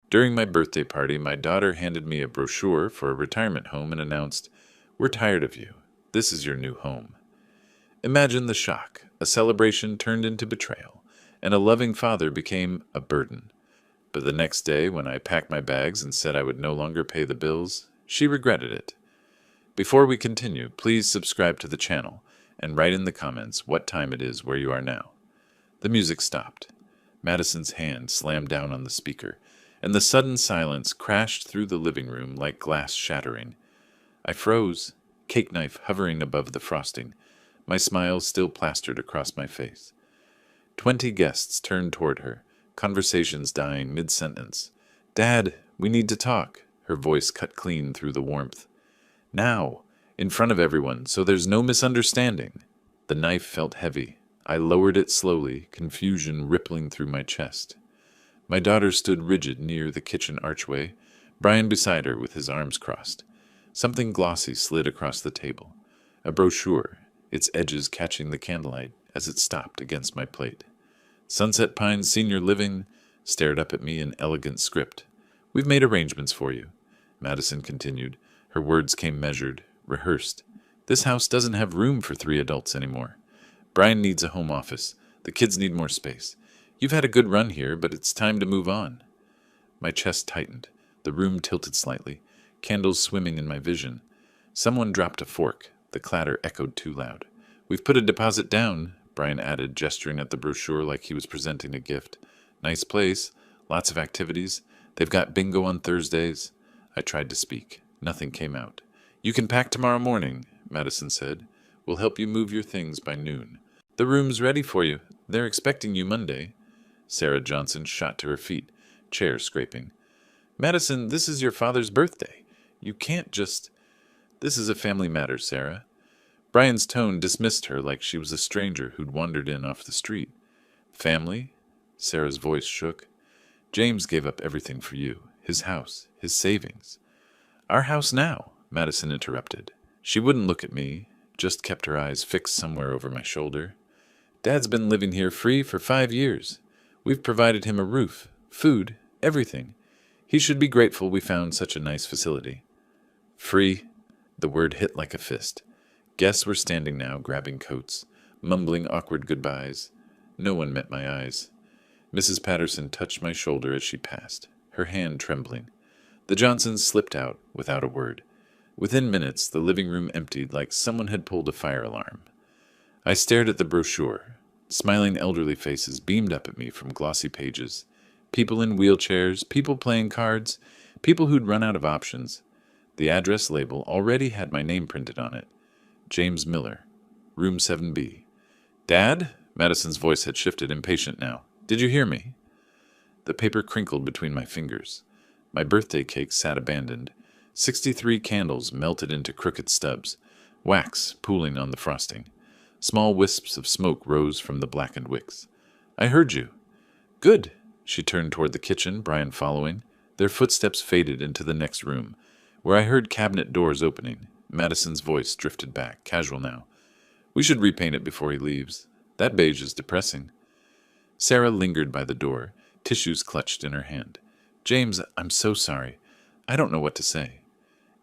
During my birthday party, my daughter handed me a brochure for a retirement home and announced, "We're tired of you. This is your new home." Imagine the shock. A celebration turned into betrayal, and a loving father became a burden. But the next day, when I packed my bags and said I would no longer pay the bills, she regretted it. Before we continue, please subscribe to the channel and write in the comments what time it is where you are now. The music stopped. Madison's hand slammed down on the speaker, and the sudden silence crashed through the living room like glass shattering. I froze, cake knife hovering above the frosting, my smile still plastered across my face. 20 guests turned toward her, conversations dying mid-sentence. "Dad, we need to talk," her voice cut clean through the warmth. "Now, in front of everyone, so there's no misunderstanding." The knife felt heavy. I lowered it slowly, confusion rippling through my chest. My daughter stood rigid near the kitchen archway, Brian beside her with his arms crossed. Something glossy slid across the table. A brochure, its edges catching the candlelight as it stopped against my plate. Sunset Pines Senior Living stared up at me in elegant script. "We've made arrangements for you," Madison continued. Her words came measured, rehearsed. "This house doesn't have room for 3 adults anymore. Brian needs a home office. The kids need more space. You've had a good run here, but it's time to move on." My chest tightened. The room tilted slightly, candles swimming in my vision. Someone dropped a fork. The clatter echoed too loud. "We've put a deposit down," Brian added, gesturing at the brochure like he was presenting a gift. "Nice place. Lots of activities. They've got bingo on Thursdays." I tried to speak. Nothing came out. "You can pack tomorrow morning," Madison said. "We'll help you move your things by noon. The room's ready for you. They're expecting you Monday." Sarah Johnson shot to her feet, chair scraping. "Madison, this is your father's birthday. You can't just—" "This is a family matter, Sarah." Brian's tone dismissed her like she was a stranger who'd wandered in off the street. "Family?" Sarah's voice shook. "James gave up everything for you. His house, his savings." "Our house now," Madison interrupted. She wouldn't look at me, just kept her eyes fixed somewhere over my shoulder. "Dad's been living here free for 5 years. We've provided him a roof, food, everything. He should be grateful we found such a nice facility." Free. The word hit like a fist. Guests were standing now, grabbing coats, mumbling awkward goodbyes. No one met my eyes. Mrs. Patterson touched my shoulder as she passed, her hand trembling. The Johnsons slipped out without a word. Within minutes, the living room emptied like someone had pulled a fire alarm. I stared at the brochure. Smiling elderly faces beamed up at me from glossy pages. People in wheelchairs, people playing cards, people who'd run out of options. The address label already had my name printed on it. James Miller, room 7B. "Dad?" Madison's voice had shifted, impatient now. "Did you hear me?" The paper crinkled between my fingers. My birthday cake sat abandoned. 63 candles melted into crooked stubs, wax pooling on the frosting. Small wisps of smoke rose from the blackened wicks. "I heard you." "Good." She turned toward the kitchen, Brian following. Their footsteps faded into the next room, where I heard cabinet doors opening. Madison's voice drifted back, casual now. "We should repaint it before he leaves. That beige is depressing." Sarah lingered by the door, tissues clutched in her hand. "James, I'm so sorry. I don't know what to say."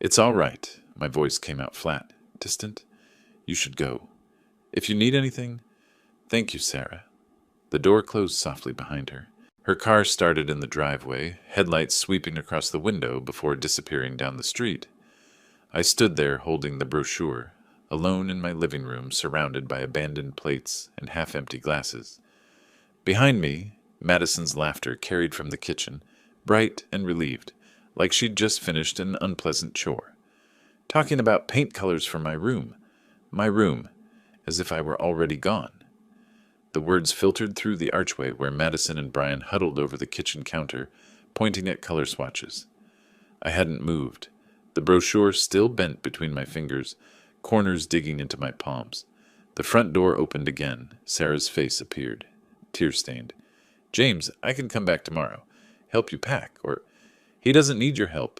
"It's all right." My voice came out flat, distant. "You should go. If you need anything—" "Thank you, Sarah." The door closed softly behind her. Her car started in the driveway, headlights sweeping across the window before disappearing down the street. I stood there holding the brochure, alone in my living room surrounded by abandoned plates and half-empty glasses. Behind me, Madison's laughter carried from the kitchen, bright and relieved, like she'd just finished an unpleasant chore. Talking about paint colors for my room, as if I were already gone. The words filtered through the archway where Madison and Brian huddled over the kitchen counter, pointing at color swatches. I hadn't moved. The brochure still bent between my fingers, corners digging into my palms. The front door opened again. Sarah's face appeared, tear-stained. "James, I can come back tomorrow. Help you pack, or—" "He doesn't need your help."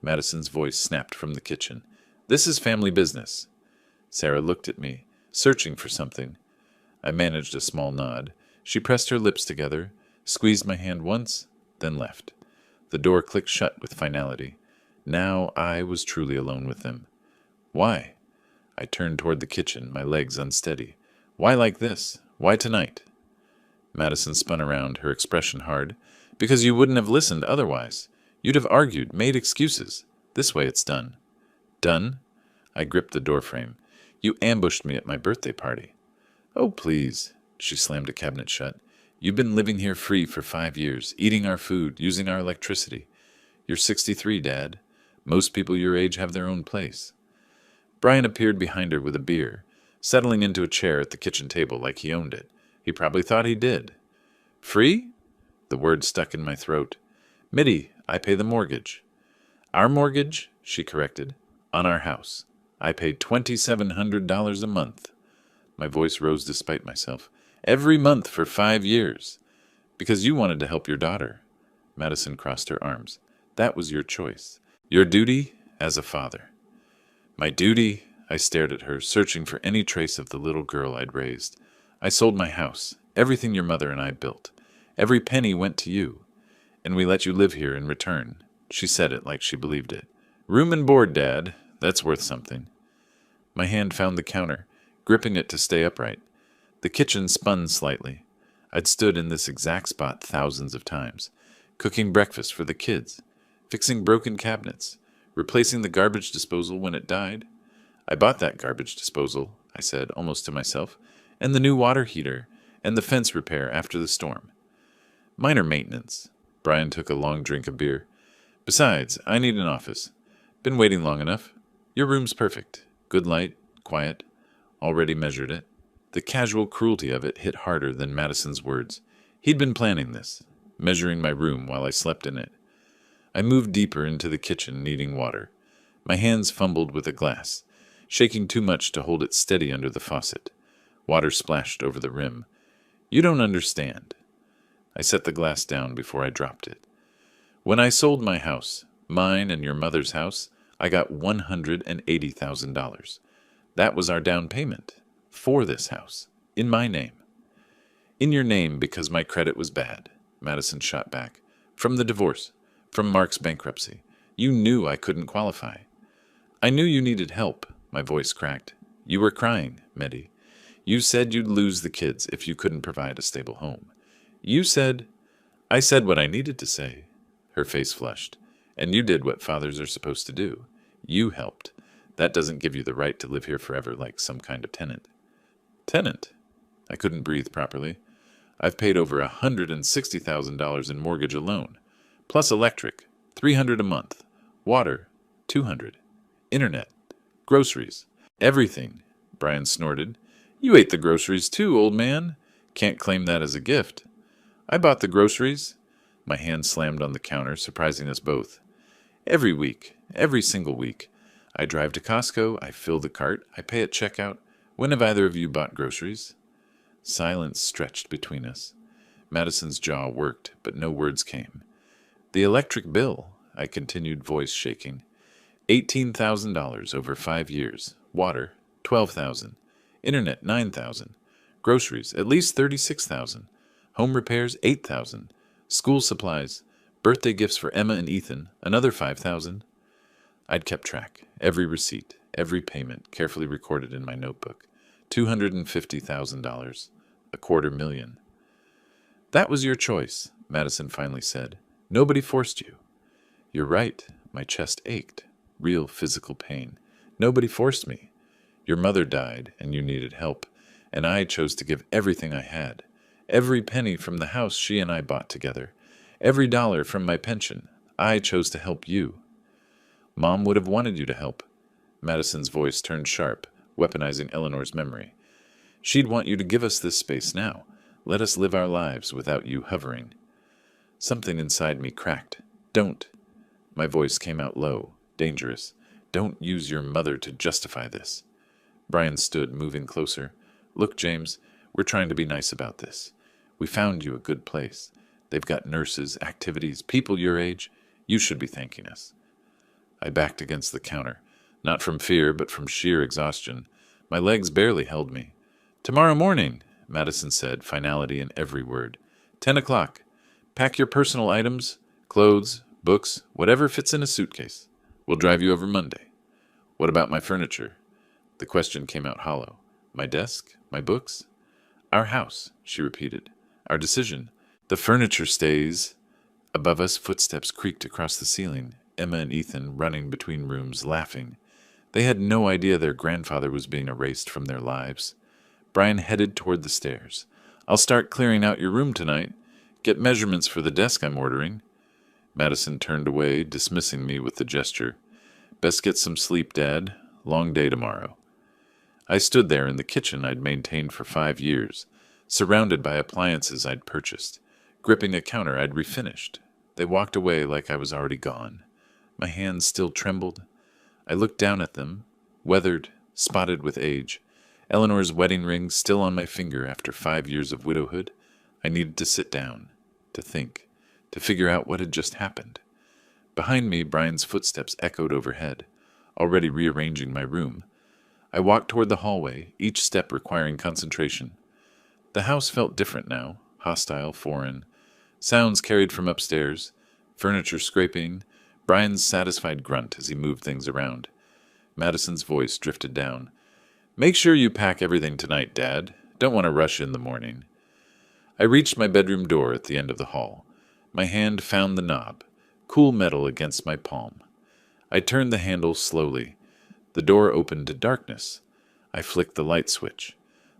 Madison's voice snapped from the kitchen. "This is family business." Sarah looked at me, searching for something. I managed a small nod. She pressed her lips together, squeezed my hand once, then left. The door clicked shut with finality. Now I was truly alone with them. Why? I turned toward the kitchen, my legs unsteady. Why like this? Why tonight? Madison spun around, her expression hard. Because you wouldn't have listened otherwise. You'd have argued, made excuses. This way it's done. Done? I gripped the doorframe. You ambushed me at my birthday party. Oh, please. She slammed a cabinet shut. You've been living here free for 5 years, eating our food, using our electricity. You're 63, Dad. Most people your age have their own place. Brian appeared behind her with a beer, settling into a chair at the kitchen table like he owned it. He probably thought he did. Free? The word stuck in my throat. Mitty, I pay the mortgage. Our mortgage, she corrected, on our house. I pay $2,700 a month. My voice rose despite myself. Every month for 5 years. Because you wanted to help your daughter. Madison crossed her arms. That was your choice. Your duty as a father. My duty? I stared at her, searching for any trace of the little girl I'd raised. I sold my house, everything your mother and I built. Every penny went to you. And we let you live here in return. She said it like she believed it. Room and board, Dad. That's worth something. My hand found the counter, gripping it to stay upright. The kitchen spun slightly. I'd stood in this exact spot thousands of times, cooking breakfast for the kids, fixing broken cabinets, replacing the garbage disposal when it died. I bought that garbage disposal, I said, almost to myself, and the new water heater, and the fence repair after the storm. Minor maintenance. Brian took a long drink of beer. Besides, I need an office. Been waiting long enough. Your room's perfect. Good light, quiet. Already measured it. The casual cruelty of it hit harder than Madison's words. He'd been planning this, measuring my room while I slept in it. I moved deeper into the kitchen, needing water. My hands fumbled with a glass, shaking too much to hold it steady under the faucet. Water splashed over the rim. You don't understand. I set the glass down before I dropped it. When I sold my house, mine and your mother's house, I got $180,000. That was our down payment. For this house. In my name. In your name because my credit was bad, Madison shot back. From the divorce. From Mark's bankruptcy. You knew I couldn't qualify. I knew you needed help, my voice cracked. You were crying, Mitty. You said you'd lose the kids if you couldn't provide a stable home. You said... I said what I needed to say. Her face flushed. And you did what fathers are supposed to do. You helped. That doesn't give you the right to live here forever like some kind of tenant. Tenant? I couldn't breathe properly. I've paid over $160,000 in mortgage alone, plus electric, $300 a month, water, $200, internet, groceries, everything. Brian snorted. You ate the groceries too, old man. Can't claim that as a gift. I bought the groceries. My hand slammed on the counter, surprising us both. Every week, every single week. I drive to Costco, I fill the cart, I pay at checkout. When have either of you bought groceries? Silence stretched between us. Madison's jaw worked, but no words came. The electric bill, I continued, voice shaking. $18,000 over 5 years. Water, $12,000. Internet, $9,000. Groceries, at least $36,000. Home repairs, $8,000. School supplies, birthday gifts for Emma and Ethan, another $5,000. I'd kept track, every receipt, every payment, carefully recorded in my notebook. $250,000, $250,000. That was your choice, Madison finally said. Nobody forced you. You're right, my chest ached. Real physical pain. Nobody forced me. Your mother died, and you needed help, and I chose to give everything I had. Every penny from the house she and I bought together. Every dollar from my pension. I chose to help you. Mom would have wanted you to help. Madison's voice turned sharp, weaponizing Eleanor's memory. She'd want you to give us this space now. Let us live our lives without you hovering. Something inside me cracked. Don't. My voice came out low, dangerous. Don't use your mother to justify this. Brian stood, moving closer. Look, James, we're trying to be nice about this. We found you a good place. They've got nurses, activities, people your age. You should be thanking us. I backed against the counter. Not from fear, but from sheer exhaustion. My legs barely held me. Tomorrow morning, Madison said, finality in every word. 10 o'clock. Pack your personal items, clothes, Books, whatever fits in a suitcase. We'll drive you over Monday. What about my furniture? The question came out hollow. My desk? My books? Our house, she repeated. Our decision. The furniture stays. Above us, footsteps creaked across the ceiling, Emma and Ethan running between rooms, laughing. They had no idea their grandfather was being erased from their lives. Brian headed toward the stairs. I'll start clearing out your room tonight. Get measurements for the desk I'm ordering. Madison turned away, dismissing me with the gesture. Best get some sleep, Dad. Long day tomorrow. I stood there in the kitchen I'd maintained for 5 years, surrounded by appliances I'd purchased, gripping a counter I'd refinished. They walked away like I was already gone. My hands still trembled. I looked down at them, weathered, spotted with age. Eleanor's wedding ring still on my finger after 5 years of widowhood. I needed to sit down, to think, to figure out what had just happened. Behind me, Brian's footsteps echoed overhead, already rearranging my room. I walked toward the hallway, each step requiring concentration. The house felt different now, hostile, foreign. Sounds carried from upstairs, furniture scraping, Brian's satisfied grunt as he moved things around. Madison's voice drifted down. Make sure you pack everything tonight, Dad. Don't want to rush in the morning. I reached my bedroom door at the end of the hall. My hand found the knob, cool metal against my palm. I turned the handle slowly. The door opened to darkness. I flicked the light switch.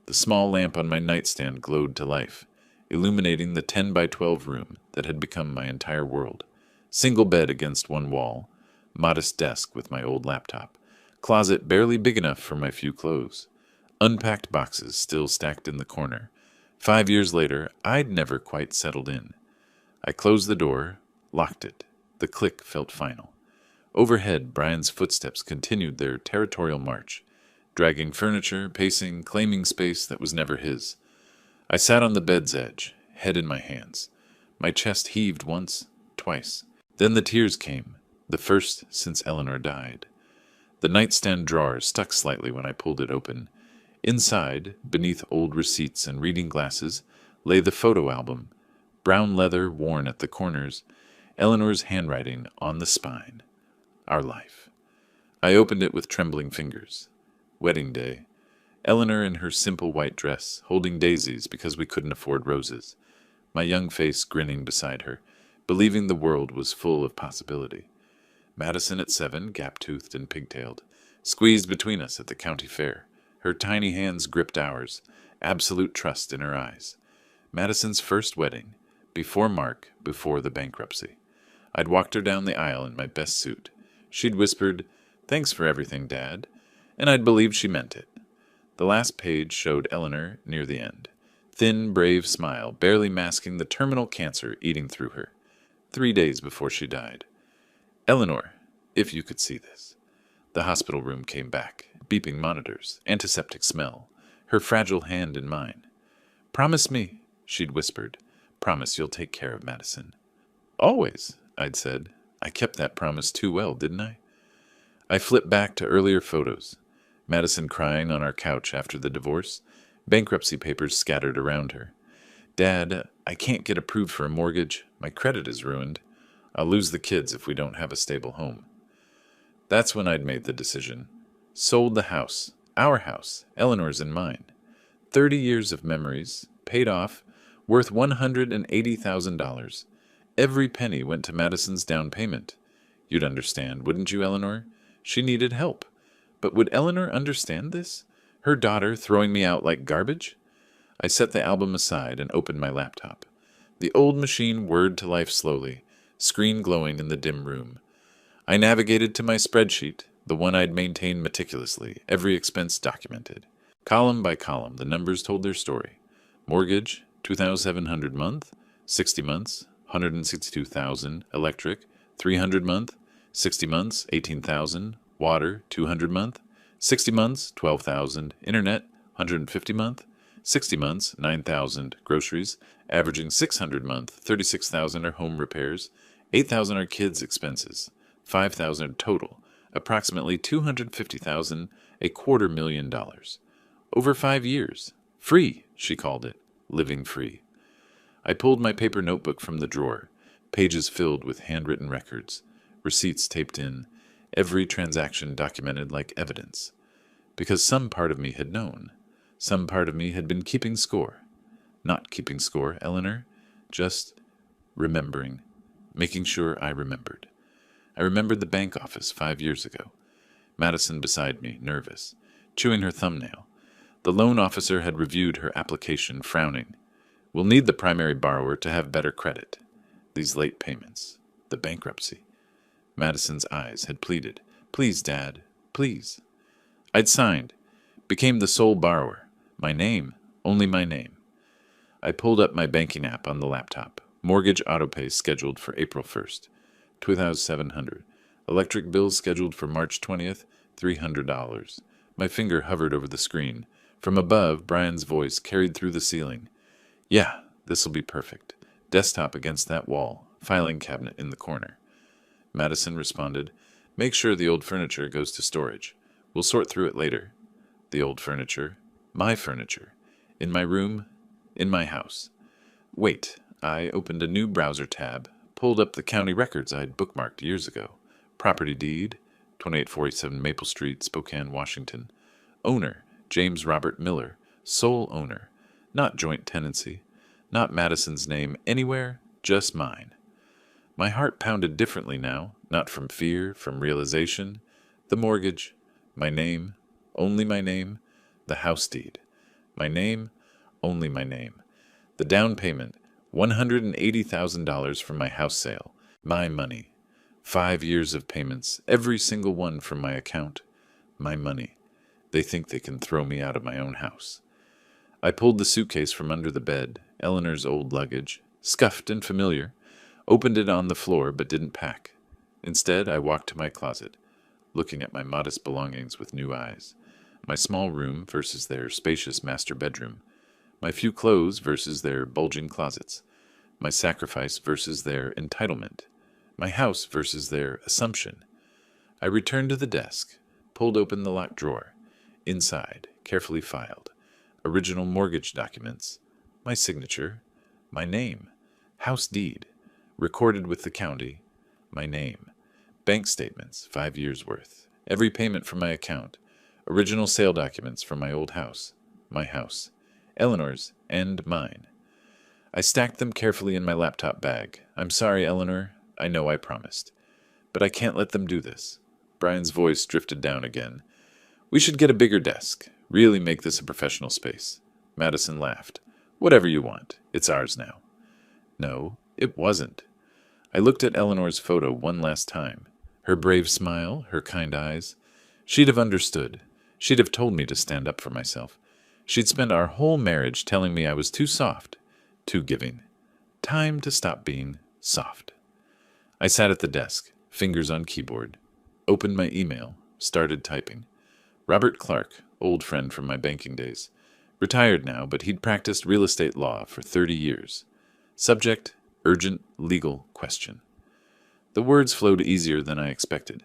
The small lamp on my nightstand glowed to life, illuminating the 10 by 12 room that had become my entire world. Single bed against one wall, modest desk with my old laptop, closet barely big enough for my few clothes, unpacked boxes still stacked in the corner. 5 years later, I'd never quite settled in. I closed the door, locked it. The click felt final. Overhead, Brian's footsteps continued their territorial march, dragging furniture, pacing, claiming space that was never his. I sat on the bed's edge, head in my hands. My chest heaved once, twice. Then the tears came, the first since Eleanor died. The nightstand drawer stuck slightly when I pulled it open. Inside, beneath old receipts and reading glasses, lay the photo album, brown leather worn at the corners, Eleanor's handwriting on the spine. Our life. I opened it with trembling fingers. Wedding day. Eleanor in her simple white dress, holding daisies because we couldn't afford roses. My young face grinning beside her, believing the world was full of possibility. Madison at 7, gap-toothed and pigtailed, squeezed between us at the county fair. Her tiny hands gripped ours, absolute trust in her eyes. Madison's first wedding, before Mark, before the bankruptcy. I'd walked her down the aisle in my best suit. She'd whispered, "Thanks for everything, Dad," and I'd believed she meant it. The last page showed Eleanor near the end. Thin, brave smile, barely masking the terminal cancer eating through her. 3 days before she died. Eleanor, if you could see this. The hospital room came back, beeping monitors, antiseptic smell, her fragile hand in mine. "Promise me," she'd whispered. "Promise you'll take care of Madison." "Always," I'd said. I kept that promise too well, didn't I? I flipped back to earlier photos. Madison crying on our couch after the divorce, bankruptcy papers scattered around her. "Dad, I can't get approved for a mortgage. My credit is ruined. I'll lose the kids if we don't have a stable home." That's when I'd made the decision. Sold the house, our house, Eleanor's and mine. 30 years of memories, paid off, worth $180,000. Every penny went to Madison's down payment. You'd understand, wouldn't you, Eleanor? She needed help. But would Eleanor understand this? Her daughter throwing me out like garbage? I set the album aside and opened my laptop. The old machine whirred to life slowly, screen glowing in the dim room. I navigated to my spreadsheet, the one I'd maintained meticulously, every expense documented. Column by column, the numbers told their story. Mortgage, $2,700 month, 60 months, $162,000. Electric, $300 month, 60 months, $18,000. Water, $200 month, 60 months, $12,000. Internet, $150 month, 60 months, $9,000. Groceries, averaging $600 month, $36,000 are home repairs, $8,000 are kids' expenses, $5,000 total, approximately $250,000, $250,000. Over 5 years. Free, she called it, living free. I pulled my paper notebook from the drawer. pages filled with handwritten records, receipts taped in, every transaction documented like evidence. Because some part of me had known. Some part of me had been keeping score. Not keeping score, Eleanor, just remembering, making sure I remembered. I remembered the bank office 5 years ago. Madison beside me, nervous, chewing her thumbnail. The loan officer had reviewed her application, frowning. We'll need the primary borrower to have better credit. These late payments. The bankruptcy. Madison's eyes had pleaded. Please, Dad. Please. I'd signed. Became the sole borrower. My name. Only my name. I pulled up my banking app on the laptop. Mortgage autopay scheduled for April 1st. $2,700. Electric bill scheduled for March 20th. $300. My finger hovered over the screen. From above, Brian's voice carried through the ceiling. Yeah, this'll be perfect. Desktop against that wall. Filing cabinet in the corner. Madison responded, Make sure the old furniture goes to storage. We'll sort through it later. The old furniture. My furniture. In my room. In my house. Wait. I opened a new browser tab, pulled up the county records I'd bookmarked years ago. Property deed, 2847 Maple Street, Spokane, Washington. Owner, James Robert Miller. Sole owner. Not joint tenancy. Not Madison's name anywhere, just mine. My heart pounded differently now, not from fear, from realization. The mortgage. My name. Only my name. The house deed. My name. Only my name. The down payment. $180,000 from my house sale. My money. 5 years of payments, every single one from my account. My money. They think they can throw me out of my own house. I pulled the suitcase from under the bed, Eleanor's old luggage, scuffed and familiar, opened it on the floor but didn't pack. Instead, I walked to my closet, looking at my modest belongings with new eyes. My small room versus their spacious master bedroom. My few clothes versus their bulging closets. My sacrifice versus their entitlement. My house versus their assumption. I returned to the desk, pulled open the locked drawer. Inside, carefully filed. Original mortgage documents. My signature. My name. House deed. Recorded with the county. My name. Bank statements, 5 years' worth. Every payment from my account. Original sale documents from my old house. My house. Eleanor's and mine. I stacked them carefully in my laptop bag. I'm sorry, Eleanor. I know I promised. But I can't let them do this. Brian's voice drifted down again. We should get a bigger desk. Really make this a professional space. Madison laughed. Whatever you want. It's ours now. No, it wasn't. I looked at Eleanor's photo one last time. Her brave smile, her kind eyes. She'd have understood. She'd have told me to stand up for myself. She'd spent our whole marriage telling me I was too soft, too giving. Time to stop being soft. I sat at the desk, fingers on keyboard, opened my email, started typing. Robert Clark, old friend from my banking days. Retired now, but he'd practiced real estate law for 30 years. Subject, urgent legal question. The words flowed easier than I expected.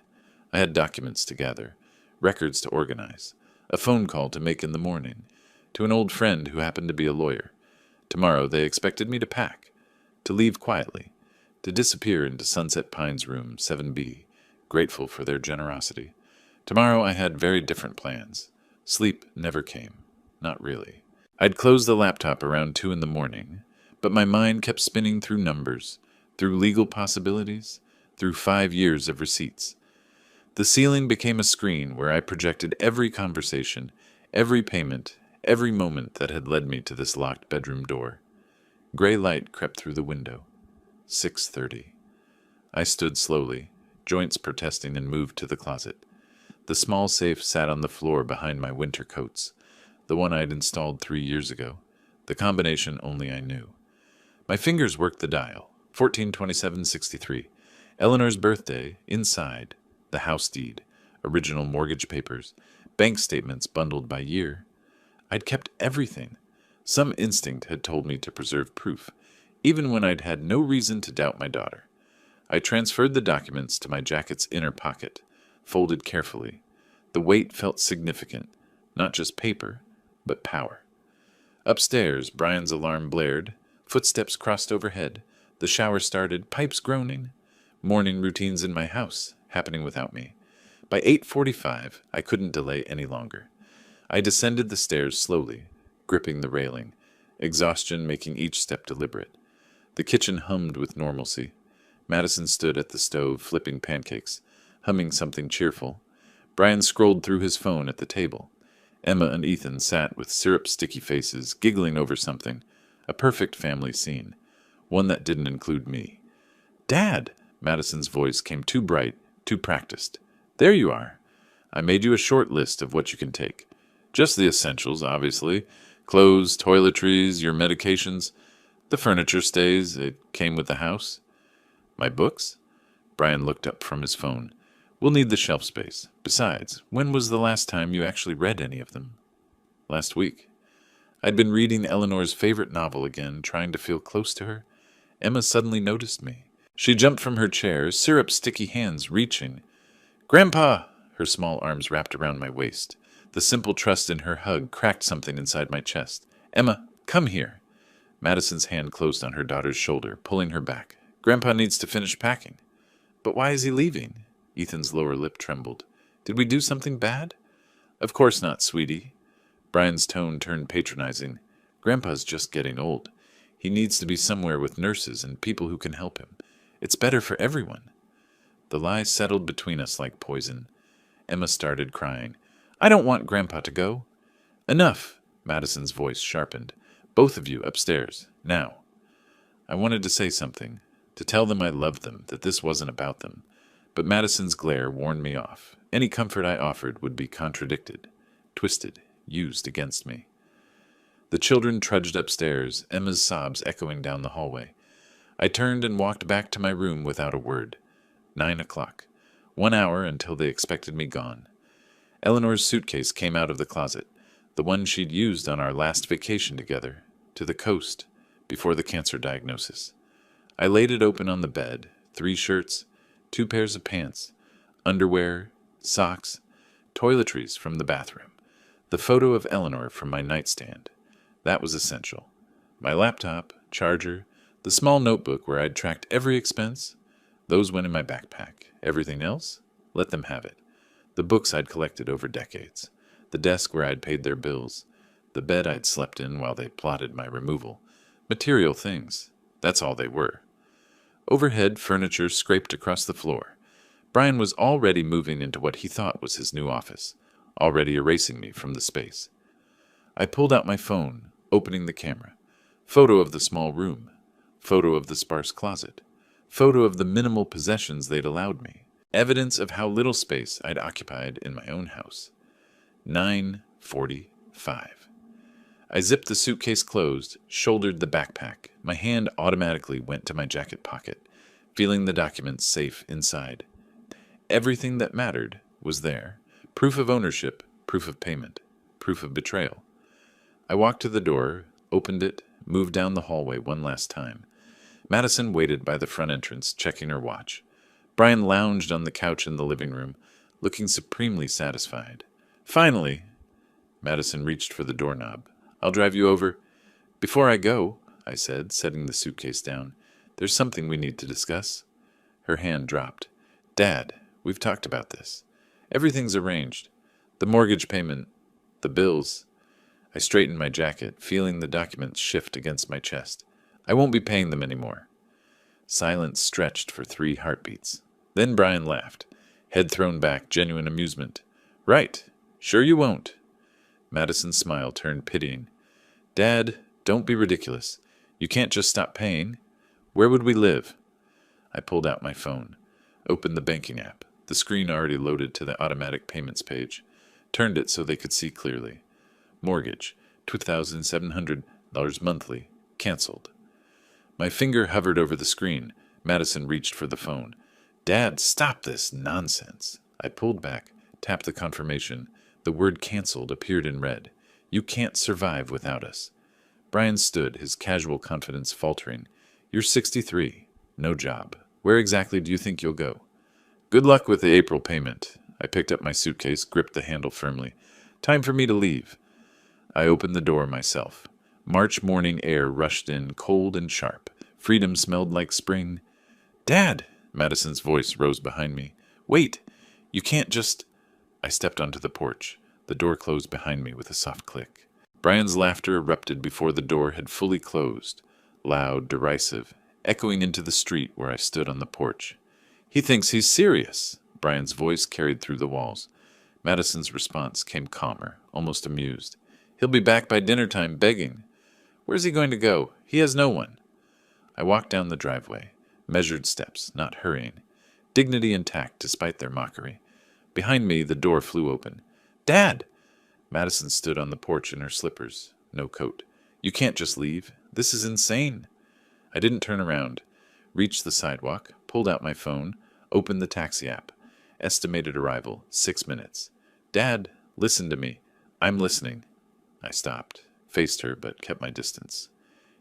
I had documents to gather, records to organize, a phone call to make in the morning, to an old friend who happened to be a lawyer. Tomorrow they expected me to pack, to leave quietly, to disappear into Sunset Pines room 7B, grateful for their generosity. Tomorrow I had very different plans. Sleep never came. Not really. I'd close the laptop around 2 in the morning, but my mind kept spinning through numbers, through legal possibilities, through 5 years of receipts. The ceiling became a screen where I projected every conversation, every payment, every moment that had led me to this locked bedroom door. Gray light crept through the window. 6:30. I stood slowly, joints protesting, and moved to the closet. The small safe sat on the floor behind my winter coats, the one I'd installed 3 years ago, the combination only I knew. My fingers worked the dial. 142763. Eleanor's birthday, inside, the house deed, original mortgage papers, bank statements bundled by year. I'd kept everything. Some instinct had told me to preserve proof, even when I'd had no reason to doubt my daughter. I transferred the documents to my jacket's inner pocket, folded carefully. The weight felt significant, not just paper, but power. Upstairs, Brian's alarm blared, footsteps crossed overhead, The shower started, pipes groaning. Morning routines in my house, happening without me. By 8:45, I couldn't delay any longer. I descended the stairs slowly, gripping the railing, exhaustion making each step deliberate. The kitchen hummed with normalcy. Madison stood at the stove, flipping pancakes, humming something cheerful. Brian scrolled through his phone at the table. Emma and Ethan sat with syrup-sticky faces, giggling over something. A perfect family scene. One that didn't include me. "Dad!" Madison's voice came too bright, too practiced. "There you are. I made you a short list of what you can take. Just the essentials, obviously. Clothes, toiletries, your medications. The furniture stays. It came with the house." "My books?" Brian looked up from his phone. "We'll need the shelf space. Besides, when was the last time you actually read any of them?" "Last week." I'd been reading Eleanor's favorite novel again, trying to feel close to her. Emma suddenly noticed me. She jumped from her chair, syrup-sticky hands reaching. "Grandpa!" Her small arms wrapped around my waist. The simple trust in her hug cracked something inside my chest. "Emma, come here." Madison's hand closed on her daughter's shoulder, pulling her back. "Grandpa needs to finish packing." "But why is he leaving?" Ethan's lower lip trembled. "Did we do something bad?" "Of course not, sweetie." Brian's tone turned patronizing. "Grandpa's just getting old. He needs to be somewhere with nurses and people who can help him. It's better for everyone." The lie settled between us like poison. Emma started crying. "I don't want Grandpa to go." "Enough!" Madison's voice sharpened. "Both of you upstairs, now." I wanted to say something, to tell them I loved them, that this wasn't about them. But Madison's glare warned me off. Any comfort I offered would be contradicted, twisted, used against me. The children trudged upstairs, Emma's sobs echoing down the hallway. I turned and walked back to my room without a word. 9 o'clock. 1 hour until they expected me gone. Eleanor's suitcase came out of the closet, the one she'd used on our last vacation together, to the coast, before the cancer diagnosis. I laid it open on the bed, 3 shirts, 2 pairs of pants, underwear, socks, toiletries from the bathroom, the photo of Eleanor from my nightstand. That was essential. My laptop, charger, the small notebook where I'd tracked every expense, those went in my backpack. Everything else? Let them have it. The books I'd collected over decades, the desk where I'd paid their bills, the bed I'd slept in while they plotted my removal. Material things. That's all they were. Overhead, furniture scraped across the floor. Brian was already moving into what he thought was his new office, already erasing me from the space. I pulled out my phone, opening the camera. Photo of the small room. Photo of the sparse closet. Photo of the minimal possessions they'd allowed me. Evidence of how little space I'd occupied in my own house. 9:45. I zipped the suitcase closed, shouldered the backpack. My hand automatically went to my jacket pocket, feeling the documents safe inside. Everything that mattered was there. Proof of ownership, proof of payment, proof of betrayal. I walked to the door, opened it, moved down the hallway one last time. Madison waited by the front entrance, checking her watch. Brian lounged on the couch in the living room, looking supremely satisfied. "Finally!" Madison reached for the doorknob. "I'll drive you over." "Before I go," I said, setting the suitcase down, "there's something we need to discuss." Her hand dropped. "Dad, we've talked about this. Everything's arranged. The mortgage payment, the bills." I straightened my jacket, feeling the documents shift against my chest. "I won't be paying them anymore." Silence stretched for 3 heartbeats. Then Brian laughed, head thrown back, genuine amusement. "Right. Sure you won't." Madison's smile turned pitying. "Dad, don't be ridiculous. You can't just stop paying. Where would we live?" I pulled out my phone, opened the banking app, the screen already loaded to the automatic payments page, turned it so they could see clearly. Mortgage, $2,700 monthly, canceled. My finger hovered over the screen. Madison reached for the phone. "Dad, stop this nonsense." I pulled back, tapped the confirmation. The word canceled appeared in red. "You can't survive without us." Brian stood, his casual confidence faltering. "You're 63. No job. Where exactly do you think you'll go?" "Good luck with the April payment." I picked up my suitcase, gripped the handle firmly. "Time for me to leave." I opened the door myself. March morning air rushed in, cold and sharp. Freedom smelled like spring. "Dad!" Madison's voice rose behind me. "Wait! You can't just—" I stepped onto the porch. The door closed behind me with a soft click. Brian's laughter erupted before the door had fully closed, loud, derisive, echoing into the street where I stood on the porch. "He thinks he's serious!" Brian's voice carried through the walls. Madison's response came calmer, almost amused. "He'll be back by dinner time begging. Where's he going to go? He has no one." I walked down the driveway, measured steps, not hurrying, dignity intact despite their mockery. Behind me, the door flew open. "Dad!" Madison stood on the porch in her slippers, no coat. "You can't just leave. This is insane." I didn't turn around, reached the sidewalk, pulled out my phone, opened the taxi app. Estimated arrival, 6 minutes. "Dad, listen to me." "I'm listening." I stopped, faced her, but kept my distance.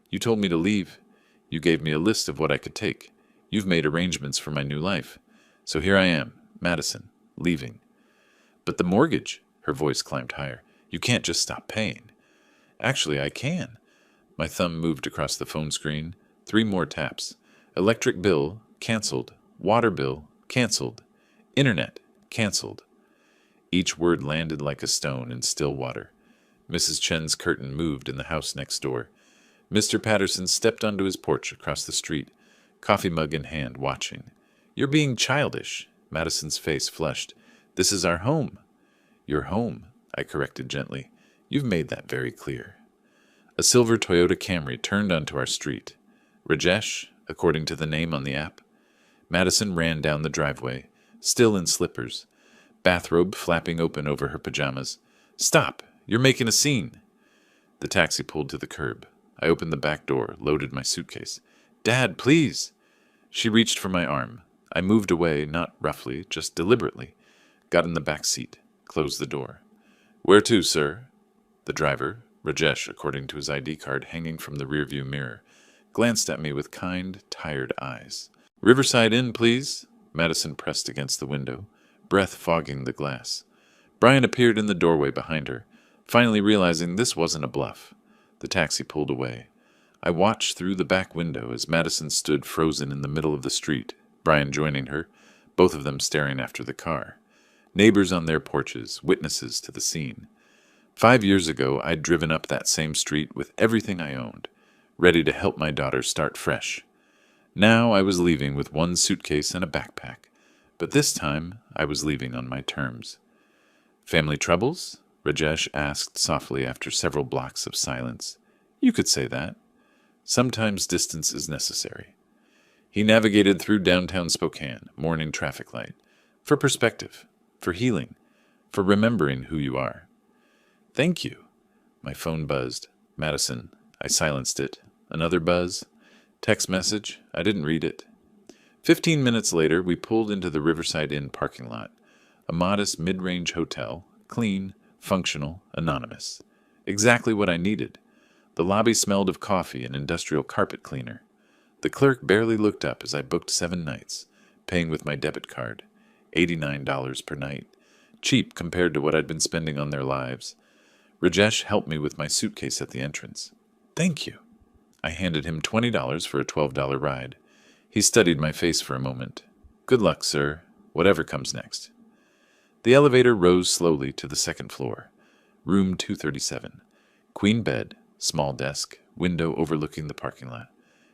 "You told me to leave. You gave me a list of what I could take. You've made arrangements for my new life. So here I am, Madison, leaving." "But the mortgage," her voice climbed higher. "You can't just stop paying." "Actually, I can." My thumb moved across the phone screen. 3 more taps. Electric bill, canceled. Water bill, canceled. Internet, canceled. Each word landed like a stone in still water. Mrs. Chen's curtain moved in the house next door. Mr. Patterson stepped onto his porch across the street, coffee mug in hand, watching. "You're being childish." Madison's face flushed. "This is our home." "Your home," I corrected gently. "You've made that very clear." A silver Toyota Camry turned onto our street. Rajesh, according to the name on the app. Madison ran down the driveway, still in slippers, bathrobe flapping open over her pajamas. "Stop! You're making a scene!" The taxi pulled to the curb. I opened the back door, loaded my suitcase. "Dad, please!" She reached for my arm. I moved away, not roughly, just deliberately. Got in the back seat, closed the door. "Where to, sir?" The driver, Rajesh according to his ID card hanging from the rearview mirror, glanced at me with kind, tired eyes. "Riverside Inn, please." Madison pressed against the window, breath fogging the glass. Brian appeared in the doorway behind her, finally realizing this wasn't a bluff. The taxi pulled away. I watched through the back window as Madison stood frozen in the middle of the street, Brian joining her, both of them staring after the car. Neighbors on their porches, witnesses to the scene. 5 years ago, I'd driven up that same street with everything I owned, ready to help my daughter start fresh. Now I was leaving with 1 suitcase and a backpack, but this time I was leaving on my terms. "Family troubles?" Rajesh asked softly after several blocks of silence. "You could say that. Sometimes distance is necessary." He navigated through downtown Spokane, morning traffic light. "For perspective, for healing, for remembering who you are." "Thank you." My phone buzzed. "Madison." I silenced it. Another buzz. Text message. I didn't read it. 15 minutes later, we pulled into the Riverside Inn parking lot. A modest mid-range hotel, clean, functional, anonymous. Exactly what I needed. The lobby smelled of coffee and industrial carpet cleaner. The clerk barely looked up as I booked 7 nights, paying with my debit card. $89 per night. Cheap compared to what I'd been spending on their lives. Rajesh helped me with my suitcase at the entrance. "Thank you." I handed him $20 for a $12 ride. He studied my face for a moment. "Good luck, sir. Whatever comes next." The elevator rose slowly to the 2nd floor. Room 237. Queen bed, small desk, window overlooking the parking lot.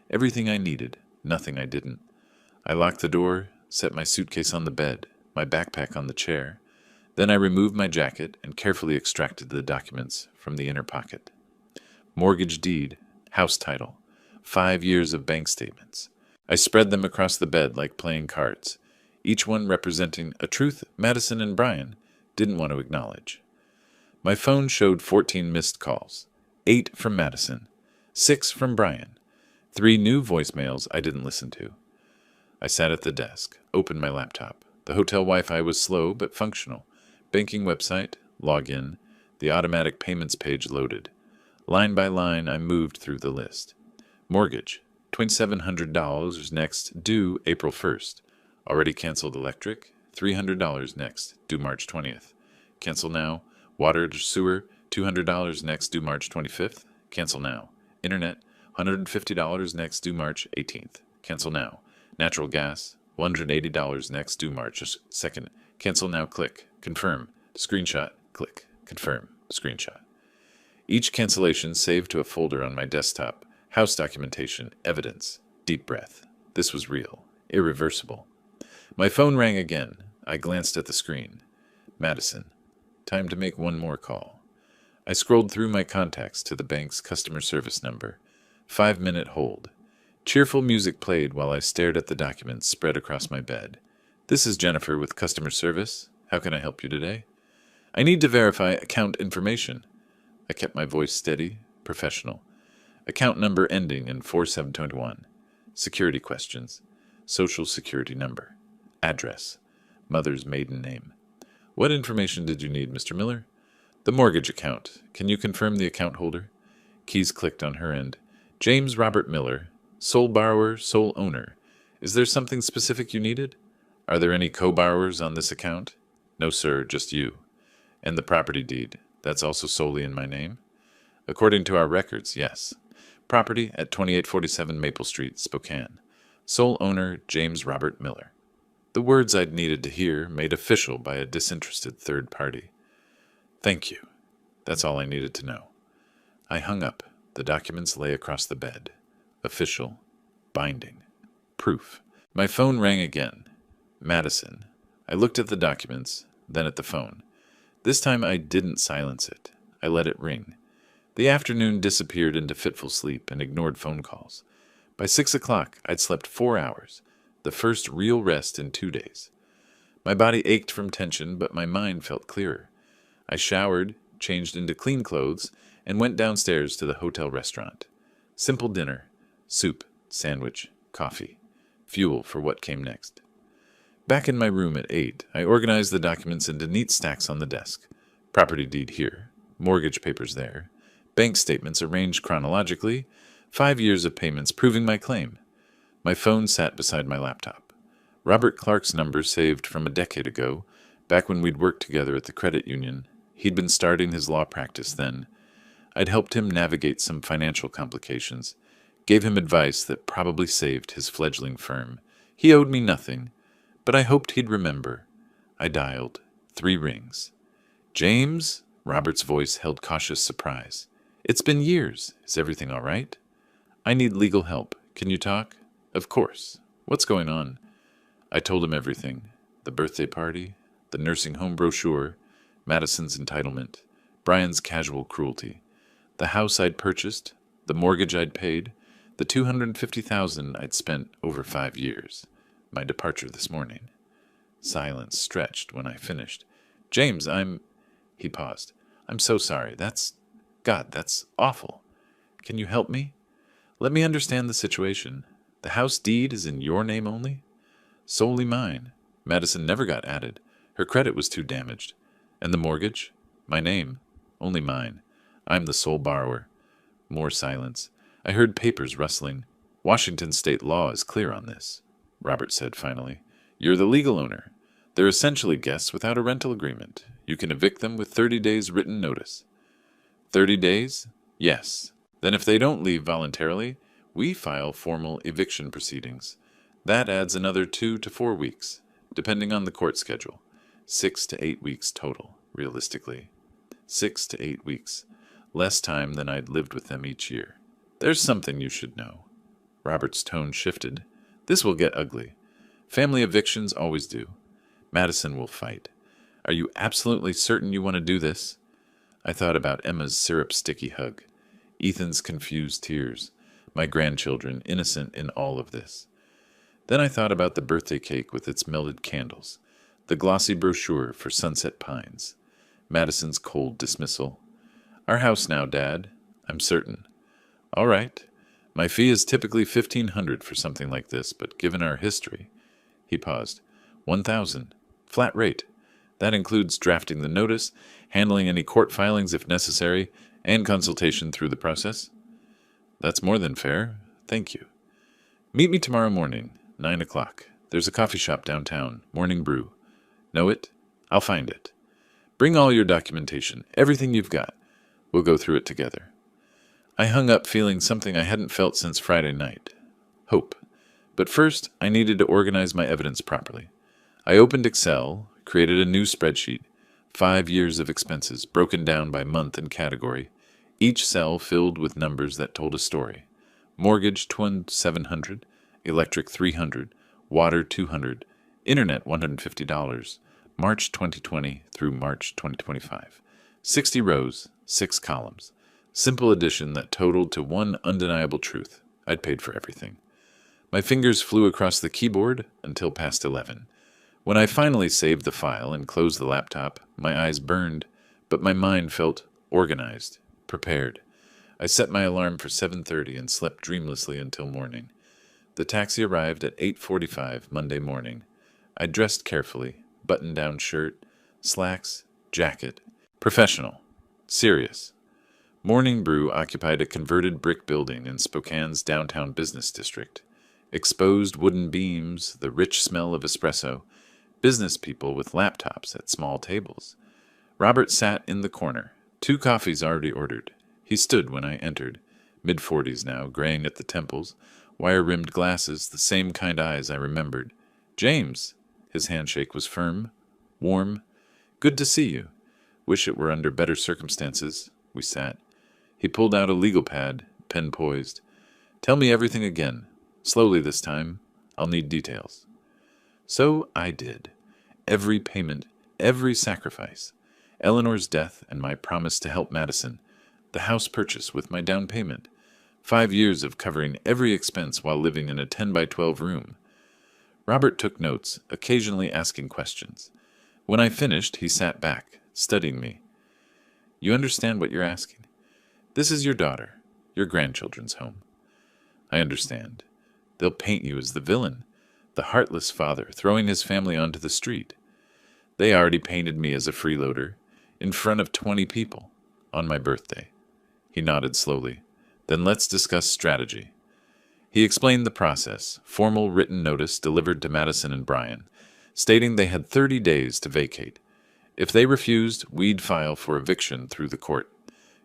Everything I needed, nothing I didn't. I locked the door, set my suitcase on the bed, my backpack on the chair. Then I removed my jacket and carefully extracted the documents from the inner pocket. Mortgage deed, house title, 5 years of bank statements. I spread them across the bed like playing cards, each one representing a truth Madison and Brian didn't want to acknowledge. My phone showed 14 missed calls, 8 from Madison, 6 from Brian, 3 new voicemails I didn't listen to. I sat at the desk, opened my laptop. The hotel Wi-Fi was slow but functional. Banking website, login, the automatic payments page loaded. Line by line, I moved through the list. Mortgage, $2,700 next, due April 1st. Already canceled electric, $300 next, due March 20th. Cancel now. Water, sewer, $200 next, due March 25th. Cancel now. Internet, $150 next due March 18th. Cancel now. Natural gas, $180 next due March 2nd. Cancel now. Click. Confirm. Screenshot. Click. Confirm. Screenshot. Each cancellation saved to a folder on my desktop. House documentation. Evidence. Deep breath. This was real. Irreversible. My phone rang again. I glanced at the screen. Madison. Time to make one more call. I scrolled through my contacts to the bank's customer service number. 5-minute hold. Cheerful music played while I stared at the documents spread across my bed. This is Jennifer with customer service. How can I help you today? I need to verify account information. I kept my voice steady, professional. Account number ending in 4721. Security questions. Social security number. Address. Mother's maiden name. What information did you need, Mr. Miller? The mortgage account. Can you confirm the account holder? Keys clicked on her end. James Robert Miller. Sole borrower, sole owner. Is there something specific you needed? Are there any co-borrowers on this account? No, sir, just you. And the property deed. That's also solely in my name? According to our records, yes. Property at 2847 Maple Street, Spokane. Sole owner, James Robert Miller. The words I'd needed to hear made official by a disinterested third party. Thank you. That's all I needed to know. I hung up. The documents lay across the bed. Official. Binding. Proof. My phone rang again. Madison. I looked at the documents, then at the phone. This time I didn't silence it. I let it ring. The afternoon disappeared into fitful sleep and ignored phone calls. By 6 o'clock, I'd slept 4 hours, the first real rest in 2 days. My body ached from tension, but my mind felt clearer. I showered, changed into clean clothes, and went downstairs to the hotel restaurant. Simple dinner, soup, sandwich, coffee, fuel for what came next. Back in my room at 8, I organized the documents into neat stacks on the desk. Property deed here, mortgage papers there, bank statements arranged chronologically, 5 years of payments proving my claim. My phone sat beside my laptop. Robert Clark's number saved from a decade ago, back when we'd worked together at the credit union. He'd been starting his law practice then. I'd helped him navigate some financial complications, gave him advice that probably saved his fledgling firm. He owed me nothing, but I hoped he'd remember. I dialed. 3 rings. James? Robert's voice held cautious surprise. It's been years. Is everything all right? I need legal help. Can you talk? Of course. What's going on? I told him everything. The birthday party, the nursing home brochure, Madison's entitlement, Brian's casual cruelty, the house I'd purchased, the mortgage I'd paid, the $250,000 I'd spent over 5 years, my departure this morning. Silence stretched when I finished. James, He paused. I'm so sorry. That's awful. Can you help me? Let me understand the situation. The house deed is in your name only? Solely mine. Madison never got added. Her credit was too damaged. And the mortgage? My name. Only mine. I'm the sole borrower. More silence. I heard papers rustling. Washington state law is clear on this, Robert said finally. You're the legal owner. They're essentially guests without a rental agreement. You can evict them with 30 days written notice. 30 days? Yes. Then if they don't leave voluntarily, we file formal eviction proceedings. That adds another 2 to 4 weeks, depending on the court schedule. 6 to 8 weeks total, realistically. 6 to 8 weeks. Less time than I'd lived with them each year. There's something you should know. Robert's tone shifted. This will get ugly. Family evictions always do. Madison will fight. Are you absolutely certain you want to do this? I thought about Emma's syrup-sticky hug, Ethan's confused tears, my grandchildren innocent in all of this. Then I thought about the birthday cake with its melted candles, the glossy brochure for Sunset Pines, Madison's cold dismissal. Our house now, Dad. I'm certain. All right. My fee is typically $1,500 for something like this, but given our history... He paused. $1,000. Flat rate. That includes drafting the notice, handling any court filings if necessary, and consultation through the process. That's more than fair. Thank you. Meet me tomorrow morning, 9 o'clock. There's a coffee shop downtown, Morning Brew. Know it? I'll find it. Bring all your documentation, everything you've got. We'll go through it together. I hung up feeling something I hadn't felt since Friday night. Hope. But first, I needed to organize my evidence properly. I opened Excel, created a new spreadsheet, 5 years of expenses broken down by month and category, each cell filled with numbers that told a story. Mortgage $700, electric $300, water $200, internet $150, March 2020 through March 2025. 60 rows, 6 columns. Simple addition that totaled to one undeniable truth. I'd paid for everything. My fingers flew across the keyboard until past 11. When I finally saved the file and closed the laptop, my eyes burned, but my mind felt organized, prepared. I set my alarm for 7:30 and slept dreamlessly until morning. The taxi arrived at 8:45 Monday morning. I dressed carefully, button-down shirt, slacks, jacket. Professional. Serious. Morning Brew occupied a converted brick building in Spokane's downtown business district. Exposed wooden beams, the rich smell of espresso, business people with laptops at small tables. Robert sat in the corner, 2 coffees already ordered. He stood when I entered, mid-40s now, graying at the temples, wire-rimmed glasses, the same kind eyes I remembered. "James!" His handshake was firm, warm. "Good to see you. Wish it were under better circumstances." We sat. He pulled out a legal pad, pen poised. "Tell me everything again. Slowly this time. I'll need details." So I did. Every payment, every sacrifice. Eleanor's death and my promise to help Madison. The house purchase with my down payment. 5 years of covering every expense while living in a 10 by 12 room. Robert took notes, occasionally asking questions. When I finished, he sat back, studying me. "You understand what you're asking? This is your daughter, your grandchildren's home." "I understand. They'll paint you as the villain, the heartless father throwing his family onto the street. They already painted me as a freeloader, in front of 20 people, on my birthday." He nodded slowly. "Then let's discuss strategy." He explained the process, formal written notice delivered to Madison and Brian, stating they had 30 days to vacate. If they refused, we'd file for eviction through the court.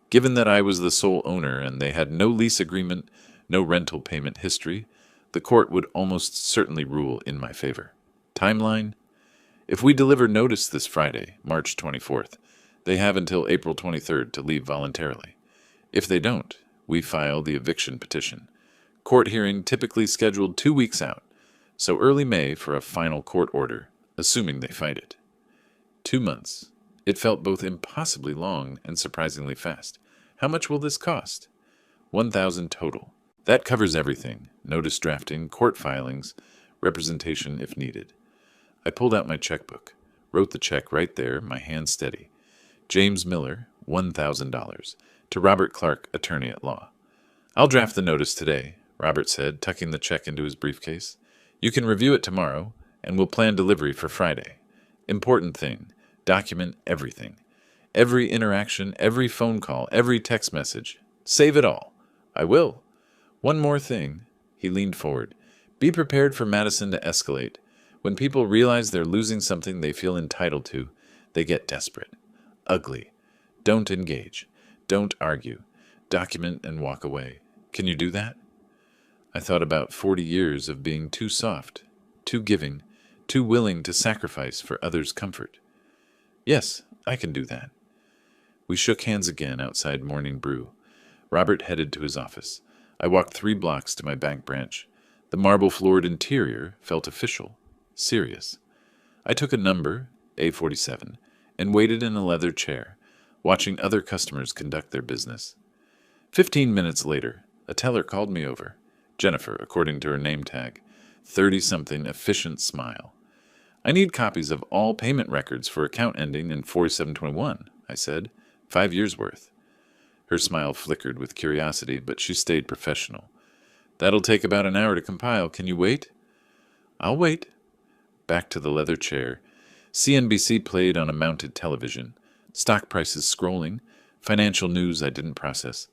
Given that I was the sole owner and they had no lease agreement, no rental payment history, the court would almost certainly rule in my favor. Timeline? If we deliver notice this Friday, March 24th, they have until April 23rd to leave voluntarily. If they don't, we file the eviction petition. Court hearing typically scheduled 2 weeks out, so early May for a final court order, assuming they fight it. 2 months. It felt both impossibly long and surprisingly fast. How much will this cost? $1,000 total. That covers everything: notice drafting, court filings, representation if needed. I pulled out my checkbook, wrote the check right there, my hand steady. James Miller, $1,000, to Robert Clark, attorney at law. "I'll draft the notice today," Robert said, tucking the check into his briefcase. "You can review it tomorrow, and we'll plan delivery for Friday. Important thing, document everything. Every interaction, every phone call, every text message. Save it all." "I will." "One more thing." He leaned forward. "Be prepared for Madison to escalate. When people realize they're losing something they feel entitled to, they get desperate. Ugly. Don't engage. Don't argue. Document and walk away. Can you do that?" I thought about 40 years of being too soft, too giving, too willing to sacrifice for others' comfort. "Yes, I can do that." We shook hands again outside Morning Brew. Robert headed to his office. I walked 3 blocks to my bank branch. The marble-floored interior felt official, serious. I took a number, A47, and waited in a leather chair, watching other customers conduct their business. 15 minutes later, a teller called me over. Jennifer, according to her name tag. 30-something efficient smile. "I need copies of all payment records for account ending in 4721, I said. 5 years' worth. Her smile flickered with curiosity, but she stayed professional. "That'll take about an hour to compile. Can you wait?" "I'll wait." Back to the leather chair. CNBC played on a mounted television. Stock prices scrolling. Financial news I didn't process.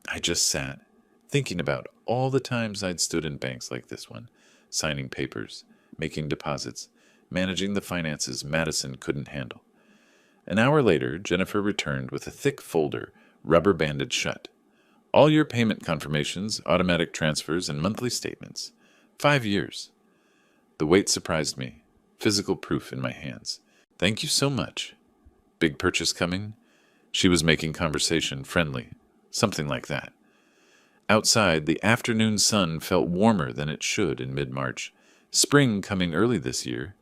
I just sat, thinking about all the times I'd stood in banks like this one, signing papers, making deposits, managing the finances Madison couldn't handle. An hour later, Jennifer returned with a thick folder, rubber-banded shut. All your payment confirmations, automatic transfers, and monthly statements. 5 years. The weight surprised me. Physical proof in my hands. Thank you so much. Big purchase coming? She was making conversation friendly. Something like that. Outside, the afternoon sun felt warmer than it should in mid-March. Spring coming early this year.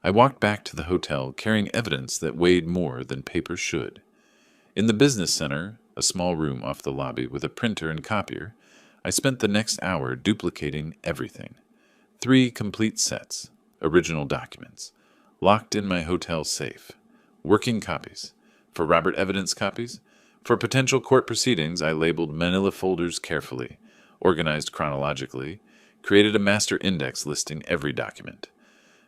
I walked back to the hotel carrying evidence that weighed more than paper should. In the business center, a small room off the lobby with a printer and copier, I spent the next hour duplicating everything. 3 complete sets, original documents, locked in my hotel safe. Working copies. For Robert evidence copies. For potential court proceedings, I labeled manila folders carefully, organized chronologically, created a master index listing every document.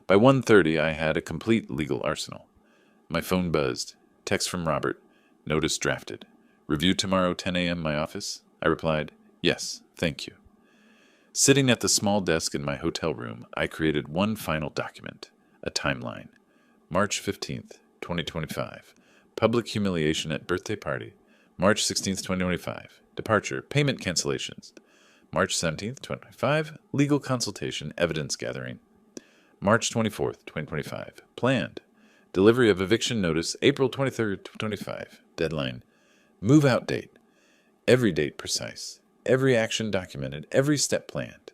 By 1:30, I had a complete legal arsenal. My phone buzzed. Text from Robert. Notice drafted. Review tomorrow 10 a.m. my office? I replied, yes, thank you. Sitting at the small desk in my hotel room, I created one final document, a timeline. March 15th, 2025. Public humiliation at birthday party. March 16th, 2025. Departure, payment cancellations. March 17th, 2025. Legal consultation, evidence gathering. March 24th, 2025. Planned. Delivery of eviction notice, April 23rd, 2025. Deadline. Move out date. Every date precise. Every action documented. Every step planned.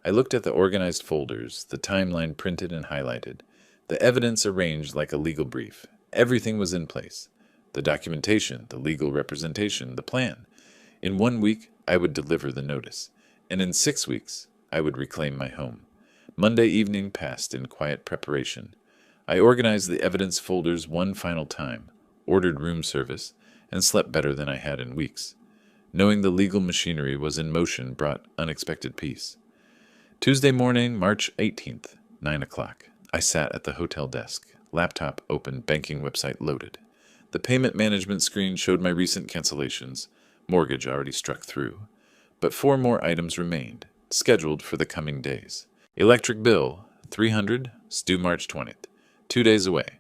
I looked at the organized folders, the timeline printed and highlighted, the evidence arranged like a legal brief. Everything was in place. The documentation, the legal representation, the plan. In 1 week, I would deliver the notice, and in 6 weeks, I would reclaim my home. Monday evening passed in quiet preparation. I organized the evidence folders one final time, ordered room service, and slept better than I had in weeks. Knowing the legal machinery was in motion brought unexpected peace. Tuesday morning, March 18th, 9 o'clock. I sat at the hotel desk, laptop open, banking website loaded. The payment management screen showed my recent cancellations, mortgage already struck through. But 4 more items remained, scheduled for the coming days. Electric bill, $300, due March 20th, 2 days away.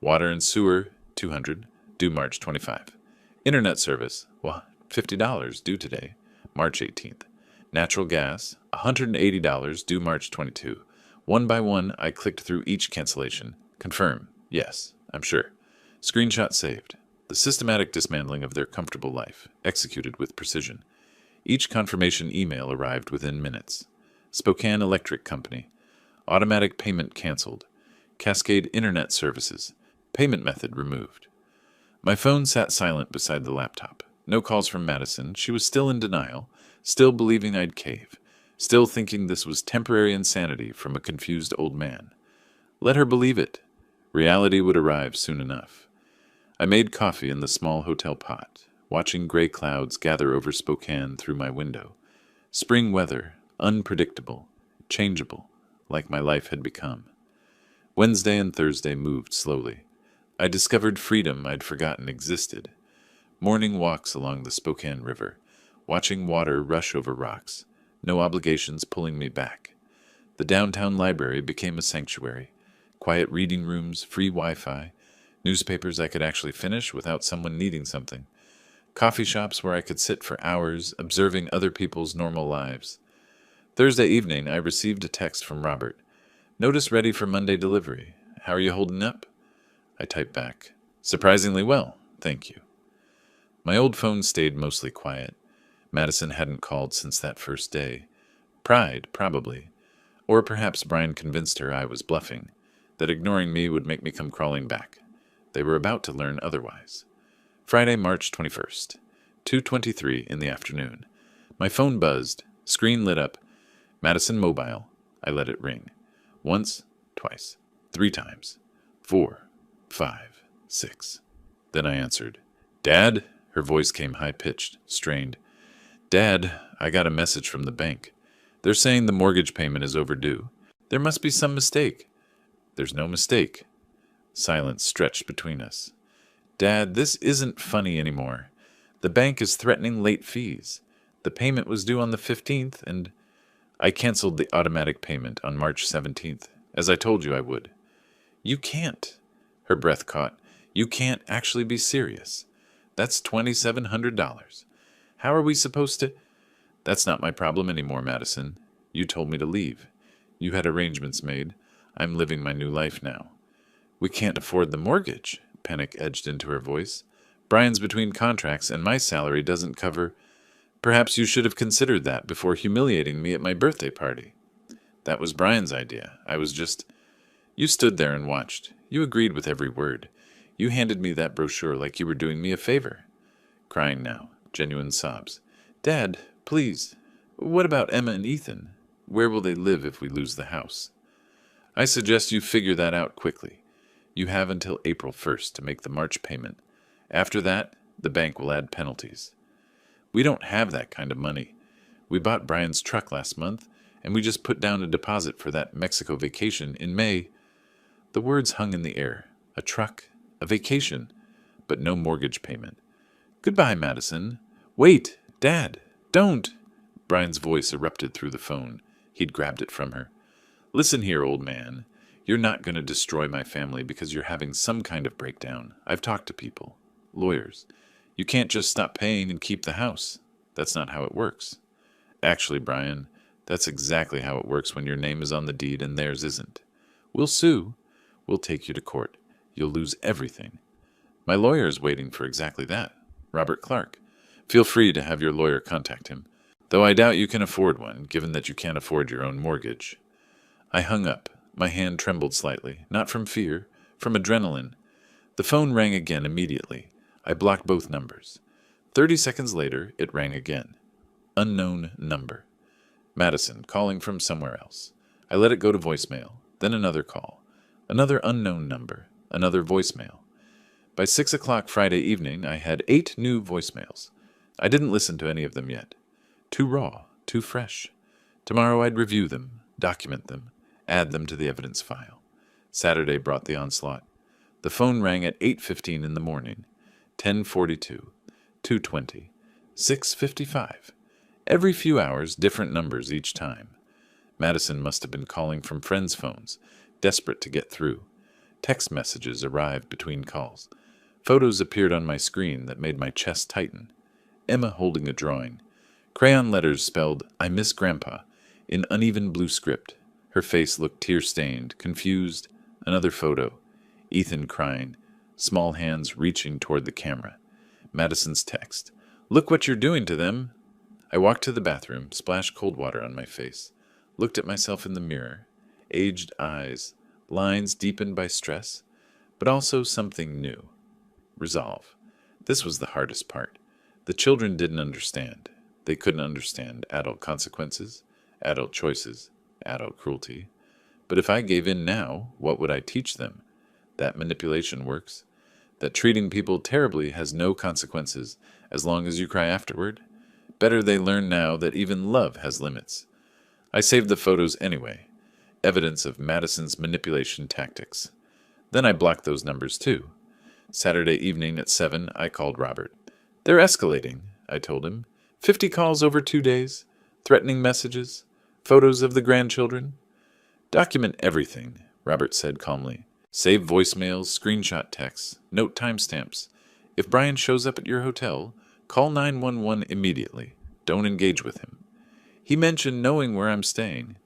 Water and sewer, $200, due March 25. Internet service, $50, due today, March 18th. Natural gas, $180, due March 22. One by one, I clicked through each cancellation. Confirm. Yes, I'm sure. Screenshot saved. The systematic dismantling of their comfortable life, executed with precision. Each confirmation email arrived within minutes. Spokane Electric Company. Automatic payment canceled. Cascade Internet services. Payment method removed. My phone sat silent beside the laptop. No calls from Madison. She was still in denial, still believing I'd cave, still thinking this was temporary insanity from a confused old man. Let her believe it. Reality would arrive soon enough. I made coffee in the small hotel pot, watching gray clouds gather over Spokane through my window. Spring weather, unpredictable, changeable, like my life had become. Wednesday and Thursday moved slowly. I discovered freedom I'd forgotten existed. Morning walks along the Spokane River, watching water rush over rocks, no obligations pulling me back. The downtown library became a sanctuary. Quiet reading rooms, free Wi-Fi, newspapers I could actually finish without someone needing something, coffee shops where I could sit for hours observing other people's normal lives. Thursday evening, I received a text from Robert. Notice ready for Monday delivery. How are you holding up? I typed back. Surprisingly well, thank you. My old phone stayed mostly quiet. Madison hadn't called since that first day. Pride, probably. Or perhaps Brian convinced her I was bluffing, that ignoring me would make me come crawling back. They were about to learn otherwise. Friday, March 21st, 2:23 in the afternoon. My phone buzzed, screen lit up. Madison Mobile. I let it ring. Once, twice, 3 times, 4, 5, 6. Then I answered. Dad? Her voice came high-pitched, strained. Dad, I got a message from the bank. They're saying the mortgage payment is overdue. There must be some mistake. There's no mistake. Silence stretched between us. Dad, this isn't funny anymore. The bank is threatening late fees. The payment was due on the 15th, and I canceled the automatic payment on March 17th, as I told you I would. You can't. Her breath caught. You can't actually be serious. That's $2,700. How are we supposed to? That's not my problem anymore, Madison. You told me to leave. You had arrangements made. I'm living my new life now. We can't afford the mortgage, panic edged into her voice. Brian's between contracts, and my salary doesn't cover. Perhaps you should have considered that before humiliating me at my birthday party. That was Brian's idea. I was just. You stood there and watched. You agreed with every word. You handed me that brochure like you were doing me a favor. Crying now, genuine sobs. Dad, please. What about Emma and Ethan? Where will they live if we lose the house? I suggest you figure that out quickly. You have until April 1st to make the March payment. After that, the bank will add penalties. We don't have that kind of money. We bought Brian's truck last month, and we just put down a deposit for that Mexico vacation in May. The words hung in the air. A truck, a vacation, but no mortgage payment. Goodbye, Madison. Wait, Dad, don't. Brian's voice erupted through the phone. He'd grabbed it from her. Listen here, old man. You're not going to destroy my family because you're having some kind of breakdown. I've talked to people, lawyers. You can't just stop paying and keep the house. That's not how it works. Actually, Brian, that's exactly how it works when your name is on the deed and theirs isn't. We'll sue. We'll take you to court. You'll lose everything. My lawyer is waiting for exactly that. Robert Clark. Feel free to have your lawyer contact him, though I doubt you can afford one, given that you can't afford your own mortgage. I hung up. My hand trembled slightly, not from fear, from adrenaline. The phone rang again immediately. I blocked both numbers. 30 seconds later, it rang again. Unknown number. Madison, calling from somewhere else. I let it go to voicemail, then another call. Another unknown number, another voicemail. By 6 o'clock Friday evening, I had 8 new voicemails. I didn't listen to any of them yet. Too raw, too fresh. Tomorrow I'd review them, document them, add them to the evidence file. Saturday brought the onslaught. The phone rang at 8:15 in the morning, 10:42, 2:20, 6:55. Every few hours, different numbers each time. Madison must have been calling from friends' phones, desperate to get through. Text messages arrived between calls. Photos appeared on my screen that made my chest tighten. Emma holding a drawing. Crayon letters spelled, "I miss Grandpa," in uneven blue script. Her face looked tear-stained, confused. Another photo. Ethan crying, small hands reaching toward the camera. Madison's text. "Look what you're doing to them." I walked to the bathroom, splashed cold water on my face, looked at myself in the mirror. Aged eyes, lines deepened by stress, but also something new. Resolve. This was the hardest part. The children didn't understand. They couldn't understand adult consequences, adult choices, adult cruelty. But if I gave in now, what would I teach them? That manipulation works. That treating people terribly has no consequences as long as you cry afterward. Better they learn now that even love has limits. I saved the photos anyway. Evidence of Madison's manipulation tactics. Then I blocked those numbers too. Saturday evening at 7, I called Robert. "They're escalating," I told him. 50 calls over 2 days, threatening messages, photos of the grandchildren. "Document everything," Robert said calmly. "Save voicemails, screenshot texts, note timestamps. If Brian shows up at your hotel, call 911 immediately. Don't engage with him. He mentioned knowing where I'm staying.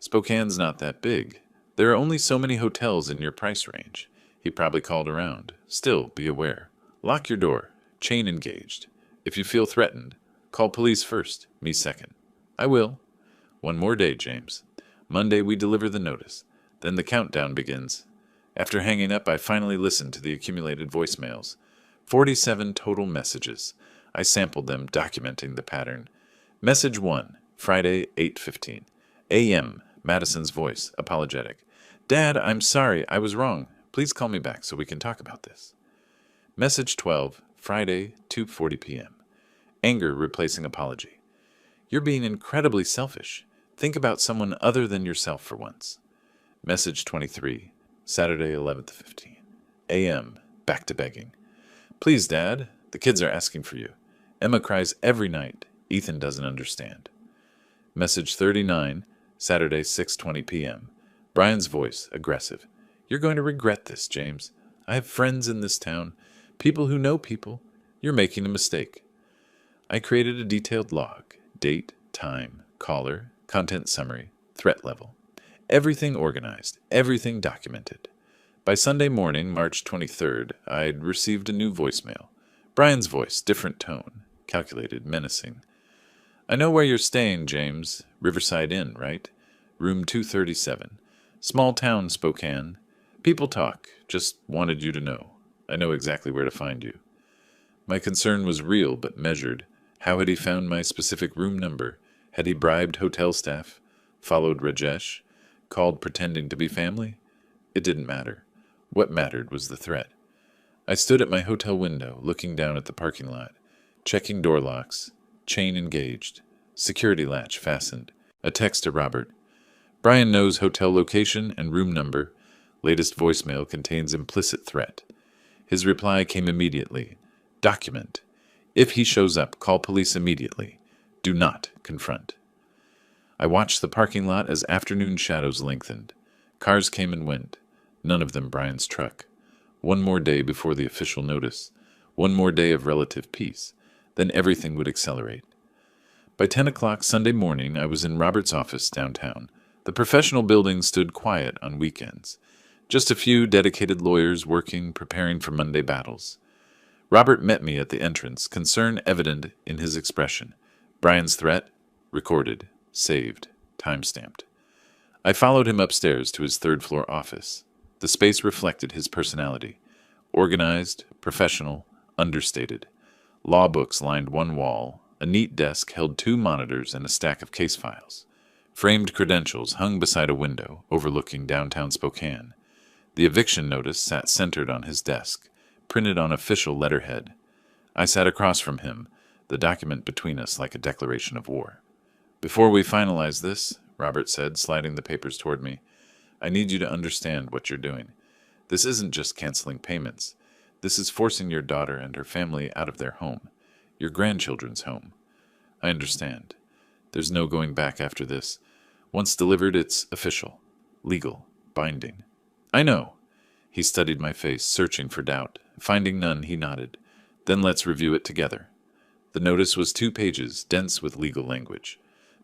Spokane's not that big. There are only so many hotels in your price range. He probably called around. Still, be aware. Lock your door. Chain engaged. If you feel threatened, call police first, me second." "I will." "One more day, James. Monday we deliver the notice. Then the countdown begins." After hanging up, I finally listened to the accumulated voicemails. 47 total messages. I sampled them, documenting the pattern. Message 1, Friday, 8:15. A.M., Madison's voice, apologetic. "Dad, I'm sorry, I was wrong. Please call me back so we can talk about this." Message 12, Friday, 2:40 p.m. Anger replacing apology. "You're being incredibly selfish. Think about someone other than yourself for once." Message 23, Saturday, 11:15. A.M., back to begging. "Please, Dad, the kids are asking for you. Emma cries every night. Ethan doesn't understand." Message 39, Saturday, 6:20 p.m. Brian's voice, aggressive. "You're going to regret this, James. I have friends in this town, people who know people. You're making a mistake." I created a detailed log: date, time, caller, content summary, threat level. Everything organized, everything documented. By Sunday morning, March 23rd, I'd received a new voicemail. Brian's voice, different tone, calculated, menacing. "I know where you're staying, James. Riverside Inn, right? Room 237. Small town, Spokane. People talk. Just wanted you to know. I know exactly where to find you." My concern was real but measured. How had he found my specific room number? Had he bribed hotel staff? Followed Rajesh? Called pretending to be family? It didn't matter. What mattered was the threat. I stood at my hotel window, looking down at the parking lot, checking door locks, chain engaged, security latch fastened. A text to Robert. "Brian knows hotel location and room number. Latest voicemail contains implicit threat." His reply came immediately. "Document. If he shows up, call police immediately. Do not confront." I watched the parking lot as afternoon shadows lengthened. Cars came and went, none of them Brian's truck. One more day before the official notice. One more day of relative peace. Then everything would accelerate. By 10 o'clock Sunday morning, I was in Robert's office downtown. The professional building stood quiet on weekends. Just a few dedicated lawyers working, preparing for Monday battles. Robert met me at the entrance, concern evident in his expression. Brian's threat? Recorded, saved, time-stamped. I followed him upstairs to his third-floor office. The space reflected his personality. Organized, professional, understated. Law books lined one wall. A neat desk held 2 monitors and a stack of case files. Framed credentials hung beside a window overlooking downtown Spokane. The eviction notice sat centered on his desk, printed on official letterhead. I sat across from him, the document between us like a declaration of war. "Before we finalize this," Robert said, sliding the papers toward me, "I need you to understand what you're doing. This isn't just canceling payments. This is forcing your daughter and her family out of their home, your grandchildren's home. I understand. There's no going back after this. Once delivered, it's official, legal, binding." "I know." He studied my face, searching for doubt. Finding none, he nodded. "Then let's review it together." The notice was 2 pages, dense with legal language.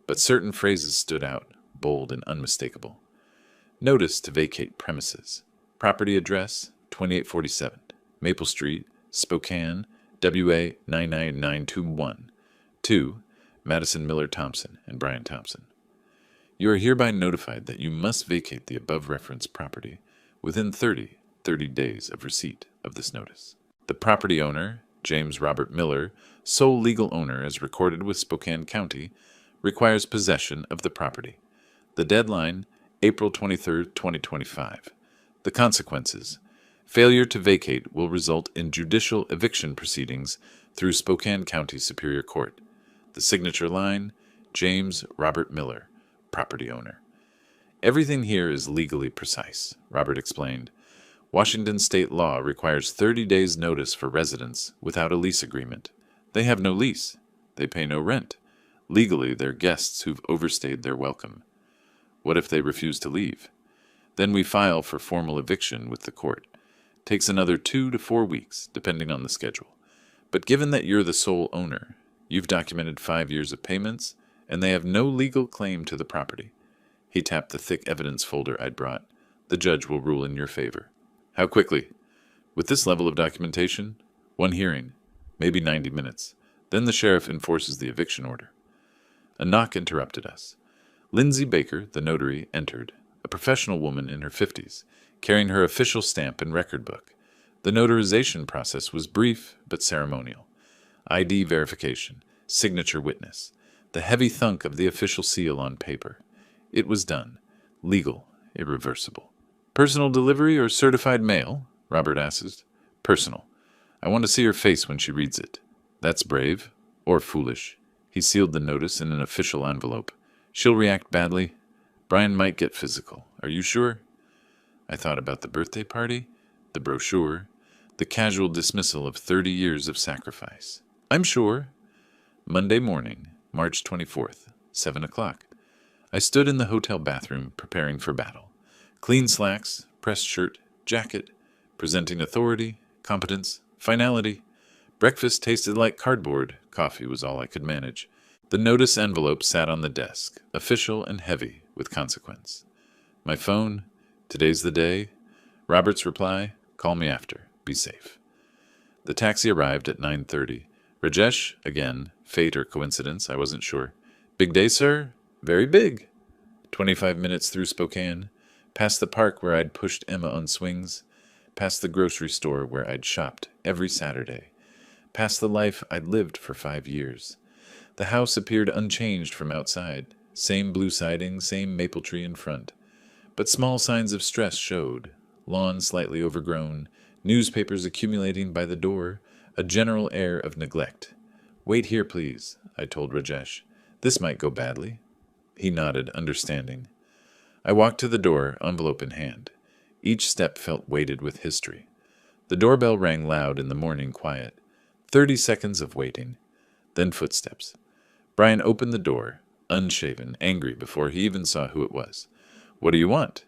But certain phrases stood out, bold and unmistakable. Notice to vacate premises. Property address, 2847, Maple Street, Spokane, WA 99921. 2. Madison Miller Thompson and Brian Thompson. You are hereby notified that you must vacate the above-referenced property within 30 days of receipt of this notice. The property owner, James Robert Miller, sole legal owner as recorded with Spokane County, requires possession of the property. The deadline, April 23, 2025. The consequences. Failure to vacate will result in judicial eviction proceedings through Spokane County Superior Court. The signature line, James Robert Miller, property owner. Everything here is legally precise, Robert explained. Washington state law requires 30 days' notice for residents without a lease agreement. They have no lease. They pay no rent. Legally, they're guests who've overstayed their welcome. What if they refuse to leave? Then we file for formal eviction with the court. Takes another 2 to 4 weeks, depending on the schedule. But given that you're the sole owner, you've documented 5 years of payments, and they have no legal claim to the property. He tapped the thick evidence folder I'd brought. The judge will rule in your favor. How quickly? With this level of documentation, 1 hearing, maybe 90 minutes. Then the sheriff enforces the eviction order. A knock interrupted us. Lindsay Baker, the notary, entered, a professional woman in her 50s, carrying her official stamp and record book. The notarization process was brief but ceremonial. ID verification, signature witness, the heavy thunk of the official seal on paper. It was done. Legal, irreversible. "Personal delivery or certified mail?" Robert asked. "Personal. I want to see her face when she reads it." "That's brave. Or foolish." He sealed the notice in an official envelope. "She'll react badly. Brian might get physical. Are you sure?" I thought about the birthday party, the brochure, the casual dismissal of 30 years of sacrifice. "I'm sure." Monday morning, March 24th, 7 o'clock. I stood in the hotel bathroom preparing for battle. Clean slacks, pressed shirt, jacket, presenting authority, competence, finality. Breakfast tasted like cardboard. Coffee was all I could manage. The notice envelope sat on the desk, official and heavy, with consequence. My phone. Today's the day. Robert's reply. Call me after. Be safe. The taxi arrived at 9:30. Rajesh, again, fate or coincidence, I wasn't sure. Big day, sir? Very big. 25 minutes through Spokane, past the park where I'd pushed Emma on swings, past the grocery store where I'd shopped every Saturday, past the life I'd lived for 5 years. The house appeared unchanged from outside, same blue siding, same maple tree in front. But small signs of stress showed, lawn slightly overgrown, newspapers accumulating by the door, a general air of neglect. Wait here, please, I told Rajesh. This might go badly. He nodded, understanding. I walked to the door, envelope in hand. Each step felt weighted with history. The doorbell rang loud in the morning quiet. 30 seconds of waiting. Then footsteps. Brian opened the door, unshaven, angry before he even saw who it was. What do you want?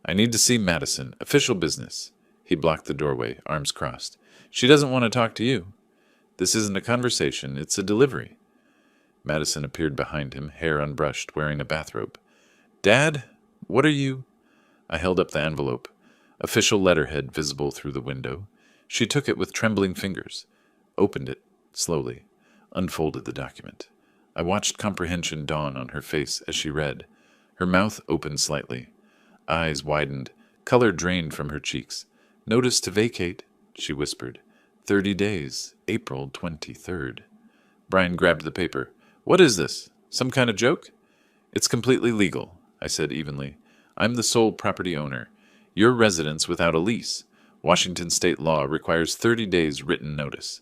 I need to see Madison. Official business. He blocked the doorway, arms crossed. She doesn't want to talk to you. This isn't a conversation, it's a delivery. Madison appeared behind him, hair unbrushed, wearing a bathrobe. Dad, what are you? I held up the envelope, official letterhead visible through the window. She took it with trembling fingers, opened it slowly, unfolded the document. I watched comprehension dawn on her face as she read. Her mouth opened slightly. Eyes widened, color drained from her cheeks. Notice to vacate, she whispered. 30 days, April 23rd. Brian grabbed the paper. What is this? Some kind of joke? It's completely legal, I said evenly. I'm the sole property owner. Your residence without a lease. Washington state law requires 30 days written notice.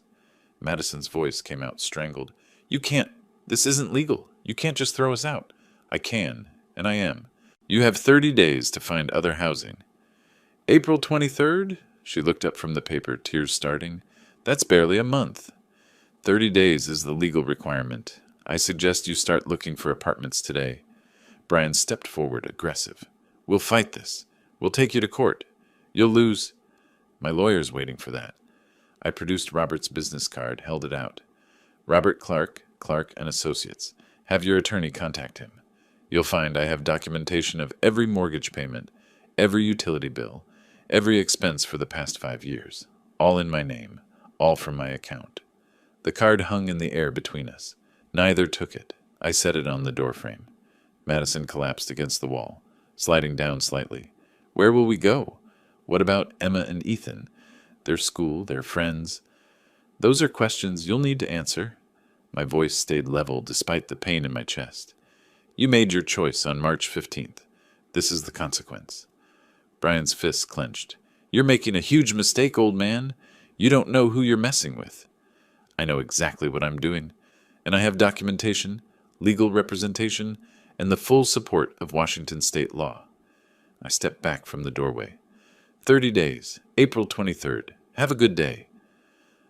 Madison's voice came out strangled. You can't. This isn't legal. You can't just throw us out. I can, and I am. You have 30 days to find other housing. April 23rd? She looked up from the paper, tears starting. That's barely a month. 30 days is the legal requirement. I suggest you start looking for apartments today. Brian stepped forward, aggressive. We'll fight this. We'll take you to court. You'll lose. My lawyer's waiting for that. I produced Robert's business card, held it out. Robert Clark, Clark and Associates. Have your attorney contact him. You'll find I have documentation of every mortgage payment, every utility bill, every expense for the past 5 years. All in my name. All from my account. The card hung in the air between us. Neither took it. I set it on the doorframe. Madison collapsed against the wall, sliding down slightly. Where will we go? What about Emma and Ethan? Their school, their friends? Those are questions you'll need to answer. My voice stayed level despite the pain in my chest. You made your choice on March 15th. This is the consequence. Brian's fists clenched. You're making a huge mistake, old man. You don't know who you're messing with. I know exactly what I'm doing, and I have documentation, legal representation, and the full support of Washington state law. I stepped back from the doorway. 30 days, April 23rd. Have a good day.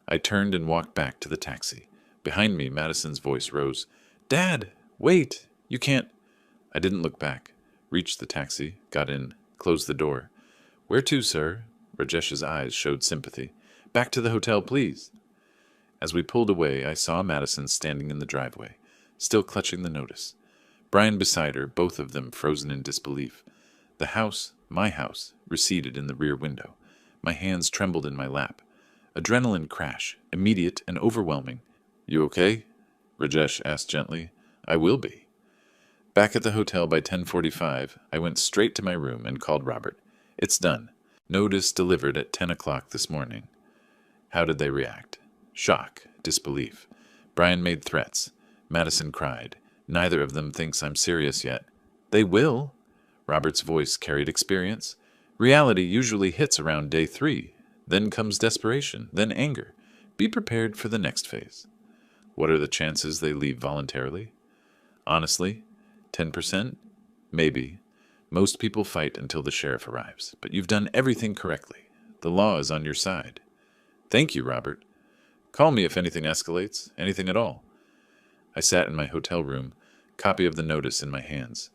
I turned and walked back to the taxi. Behind me, Madison's voice rose. Dad, wait. You can't. I didn't look back. Reached the taxi, got in, closed the door. Where to, sir? Rajesh's eyes showed sympathy. Back to the hotel, please. As we pulled away, I saw Madison standing in the driveway, still clutching the notice. Brian beside her, both of them frozen in disbelief. The house, my house, receded in the rear window. My hands trembled in my lap. Adrenaline crash, immediate and overwhelming. You okay? Rajesh asked gently. I will be. Back at the hotel by 10:45, I went straight to my room and called Robert. It's done. Notice delivered at 10 o'clock this morning. How did they react? Shock, disbelief. Brian made threats. Madison cried. Neither of them thinks I'm serious yet. They will. Robert's voice carried experience. Reality usually hits around day 3. Then comes desperation, then anger. Be prepared for the next phase. What are the chances they leave voluntarily? Honestly, 10%? Maybe. Most people fight until the sheriff arrives, but you've done everything correctly. The law is on your side. Thank you, Robert. Call me if anything escalates, anything at all. I sat in my hotel room, copy of the notice in my hands,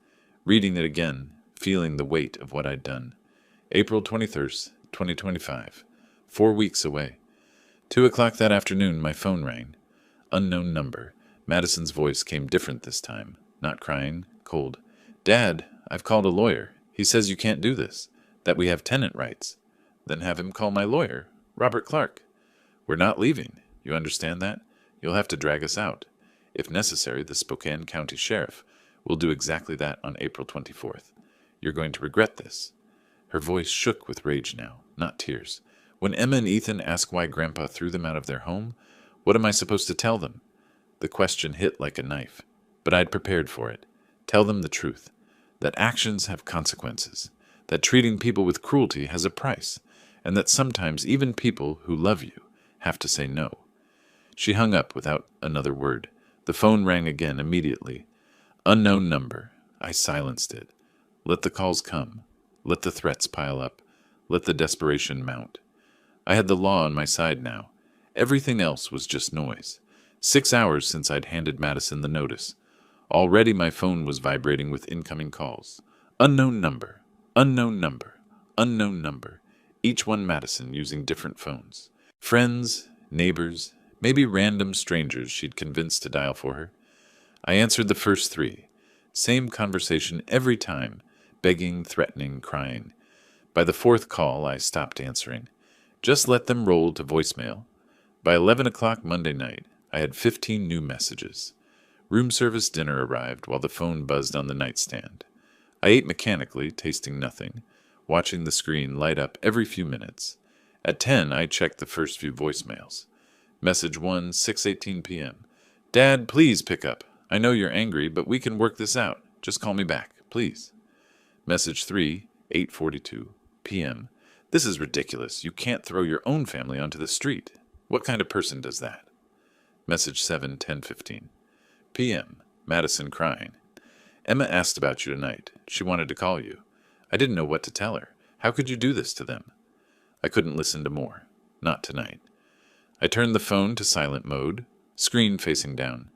reading it again, feeling the weight of what I'd done. April 21st, 2025. 4 weeks away. 2 o'clock that afternoon, my phone rang. Unknown number. Madison's voice came different this time. Not crying, cold. Dad, I've called a lawyer. He says you can't do this, that we have tenant rights. Then have him call my lawyer, Robert Clark. We're not leaving. You understand that? You'll have to drag us out. If necessary, the Spokane County Sheriff will do exactly that on April 24th. You're going to regret this. Her voice shook with rage now, not tears. When Emma and Ethan ask why Grandpa threw them out of their home, what am I supposed to tell them? The question hit like a knife, but I'd prepared for it. Tell them the truth, that actions have consequences, that treating people with cruelty has a price, and that sometimes even people who love you have to say no. She hung up without another word. The phone rang again immediately. Unknown number. I silenced it. Let the calls come. Let the threats pile up. Let the desperation mount. I had the law on my side now. Everything else was just noise. 6 hours since I'd handed Madison the notice. Already my phone was vibrating with incoming calls. Unknown number. Unknown number. Unknown number. Each one Madison using different phones. Friends, neighbors, maybe random strangers she'd convinced to dial for her. I answered the first 3. Same conversation every time, begging, threatening, crying. By the 4th call, I stopped answering. Just let them roll to voicemail. By 11 o'clock Monday night, I had 15 new messages. Room service dinner arrived while the phone buzzed on the nightstand. I ate mechanically, tasting nothing, watching the screen light up every few minutes. At 10, I checked the first few voicemails. Message 1, 6:18 p.m. Dad, please pick up. I know you're angry, but we can work this out. Just call me back, please. Message 3, 8:42 p.m. This is ridiculous. You can't throw your own family onto the street. What kind of person does that? Message 7, 10:15 p.m. Madison crying. Emma asked about you tonight. She wanted to call you. I didn't know what to tell her. How could you do this to them? I couldn't listen to more. Not tonight. I turned the phone to silent mode, screen facing down.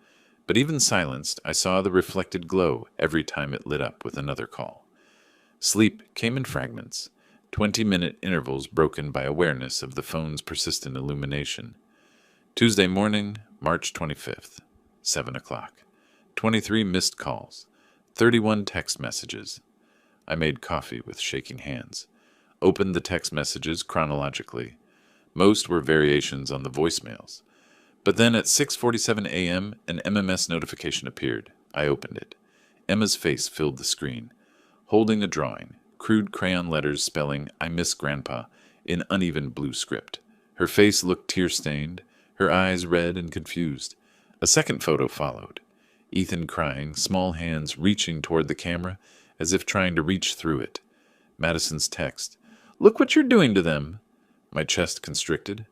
But even silenced, I saw the reflected glow every time it lit up with another call. Sleep came in fragments, 20-minute intervals broken by awareness of the phone's persistent illumination. Tuesday morning, March 25th, 7 o'clock. 23 missed calls, 31 text messages. I made coffee with shaking hands. Opened the text messages chronologically. Most were variations on the voicemails. But then at 6:47 a.m., an MMS notification appeared. I opened it. Emma's face filled the screen, holding a drawing, crude crayon letters spelling, "I miss Grandpa," in uneven blue script. Her face looked tear-stained, her eyes red and confused. A second photo followed. Ethan crying, small hands reaching toward the camera as if trying to reach through it. Madison's text, "Look what you're doing to them." My chest constricted.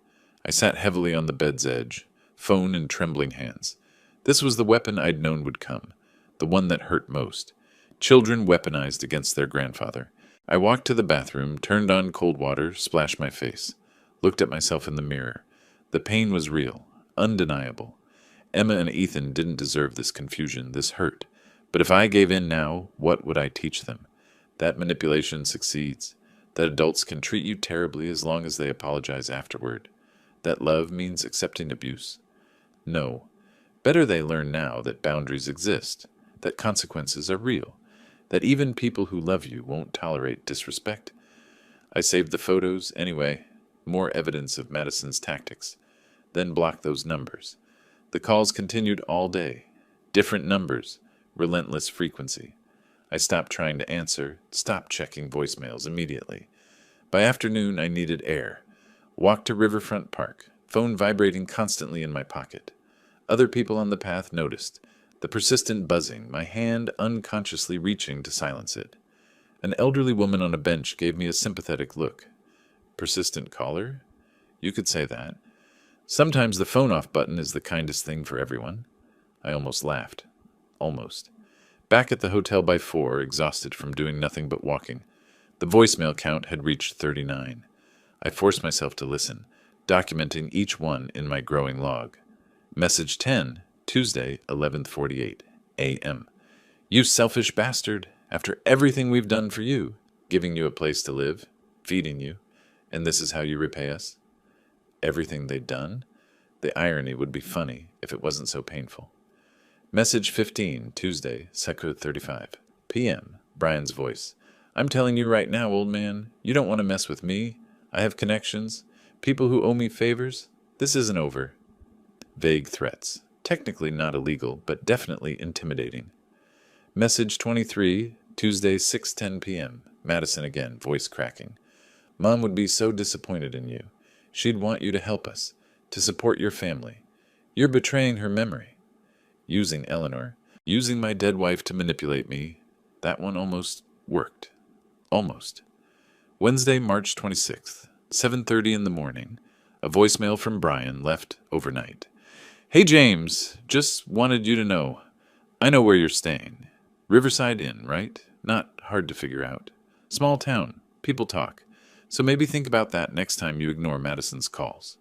I sat heavily on the bed's edge, phone in trembling hands. This was the weapon I'd known would come, the one that hurt most. Children weaponized against their grandfather. I walked to the bathroom, turned on cold water, splashed my face, looked at myself in the mirror. The pain was real, undeniable. Emma and Ethan didn't deserve this confusion, this hurt. But if I gave in now, what would I teach them? That manipulation succeeds. That adults can treat you terribly as long as they apologize afterward. That love means accepting abuse. No. Better they learn now that boundaries exist, that consequences are real, that even people who love you won't tolerate disrespect. I saved the photos anyway, more evidence of Madison's tactics. Then blocked those numbers. The calls continued all day. Different numbers, relentless frequency. I stopped trying to answer, stopped checking voicemails immediately. By afternoon, I needed air. Walked to Riverfront Park, phone vibrating constantly in my pocket. Other people on the path noticed, the persistent buzzing, my hand unconsciously reaching to silence it. An elderly woman on a bench gave me a sympathetic look. Persistent caller? You could say that. Sometimes the phone off button is the kindest thing for everyone. I almost laughed. Almost. Back at the hotel by 4, exhausted from doing nothing but walking. The voicemail count had reached 39. I forced myself to listen, documenting each one in my growing log. Message 10, Tuesday, 11:48 a.m. You selfish bastard, after everything we've done for you, giving you a place to live, feeding you, and this is how you repay us? everything they'd done? The irony would be funny if it wasn't so painful. Message 15, Tuesday, 7:35 p.m. Brian's voice. I'm telling you right now, old man, you don't want to mess with me. I have connections, people who owe me favors. This isn't over. Vague threats. Technically not illegal, but definitely intimidating. Message 23, Tuesday, 6:10 p.m. Madison again, voice cracking. Mom would be so disappointed in you. She'd want you to help us, to support your family. You're betraying her memory. Using Eleanor. Using my dead wife to manipulate me. That one almost worked. Almost. Wednesday, March 26th, 7:30 in the morning. A voicemail from Brian left overnight. Hey James, just wanted you to know. I know where you're staying. Riverside Inn, right? Not hard to figure out. Small town. People talk. So maybe think about that next time you ignore Madison's calls.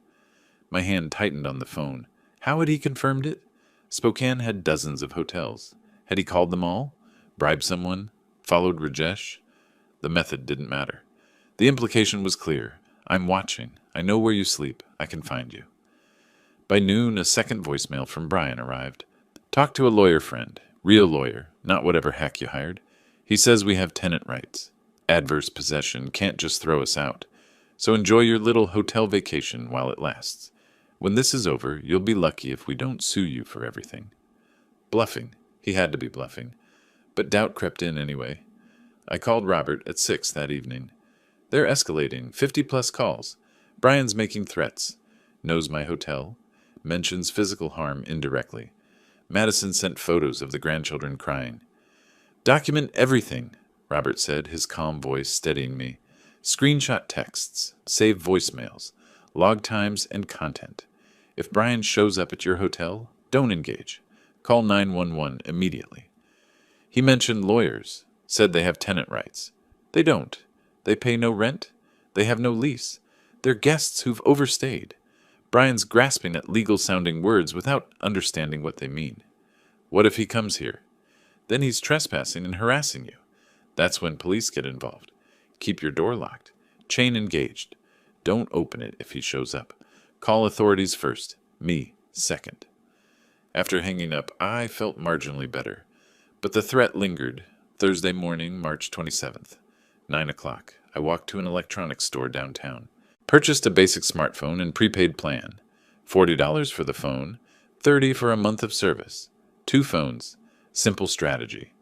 My hand tightened on the phone. How had he confirmed it? Spokane had dozens of hotels. Had he called them all? Bribed someone? Followed Rajesh? The method didn't matter. The implication was clear. I'm watching. I know where you sleep. I can find you. By noon, a second voicemail from Brian arrived. Talk to a lawyer friend. Real lawyer, not whatever hack you hired. He says we have tenant rights. Adverse possession can't just throw us out. So enjoy your little hotel vacation while it lasts. When this is over, you'll be lucky if we don't sue you for everything. Bluffing. He had to be bluffing. But doubt crept in anyway. I called Robert at 6 that evening. They're escalating, 50-plus calls. Brian's making threats. Knows my hotel. Mentions physical harm indirectly. Madison sent photos of the grandchildren crying. Document everything, Robert said, his calm voice steadying me. Screenshot texts, save voicemails, log times, and content. If Brian shows up at your hotel, don't engage. Call 911 immediately. He mentioned lawyers, said they have tenant rights. They don't. They pay no rent. They have no lease. They're guests who've overstayed. Brian's grasping at legal-sounding words without understanding what they mean. What if he comes here? Then he's trespassing and harassing you. That's when police get involved. Keep your door locked. Chain engaged. Don't open it if he shows up. Call authorities first. Me second. After hanging up, I felt marginally better. But the threat lingered. Thursday morning, March 27th. 9 o'clock. I walked to an electronics store downtown. Purchased a basic smartphone and prepaid plan. $40 for the phone, $30 for a month of service. 2 phones. Simple strategy.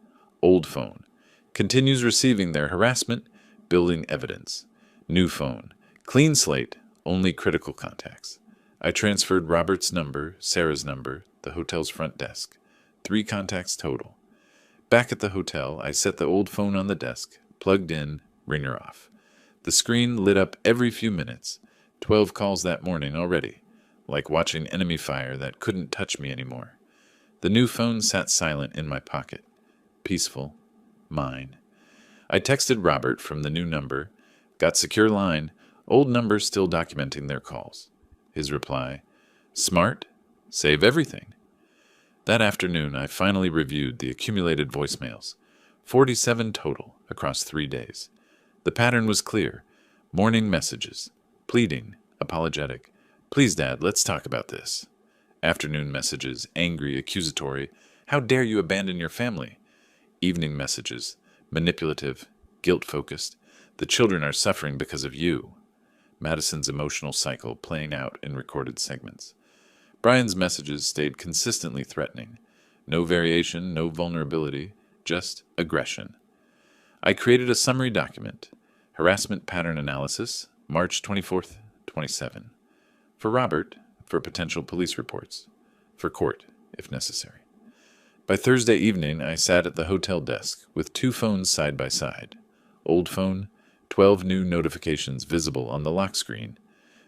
Old phone. Continues receiving their harassment, building evidence. New phone. Clean slate, only critical contacts. I transferred Robert's number, Sarah's number, the hotel's front desk. 3 contacts total. Back at the hotel, I set the old phone on the desk, plugged in, ringer off. The screen lit up every few minutes. 12 calls that morning already, like watching enemy fire that couldn't touch me anymore. The new phone sat silent in my pocket. Peaceful. Mine. I texted Robert from the new number, got secure line, old number still documenting their calls. His reply, smart, save everything. That afternoon, I finally reviewed the accumulated voicemails, 47 total across 3 days. The pattern was clear. Morning messages, pleading, apologetic. Please, Dad, let's talk about this. Afternoon messages, angry, accusatory. How dare you abandon your family? Evening messages, manipulative, guilt-focused. The children are suffering because of you. Madison's emotional cycle playing out in recorded segments. Brian's messages stayed consistently threatening. No variation, no vulnerability, just aggression. I created a summary document, Harassment Pattern Analysis, March 24th, 27. For Robert, for potential police reports. For court, if necessary. By Thursday evening, I sat at the hotel desk with 2 phones side by side. Old phone, 12 new notifications visible on the lock screen.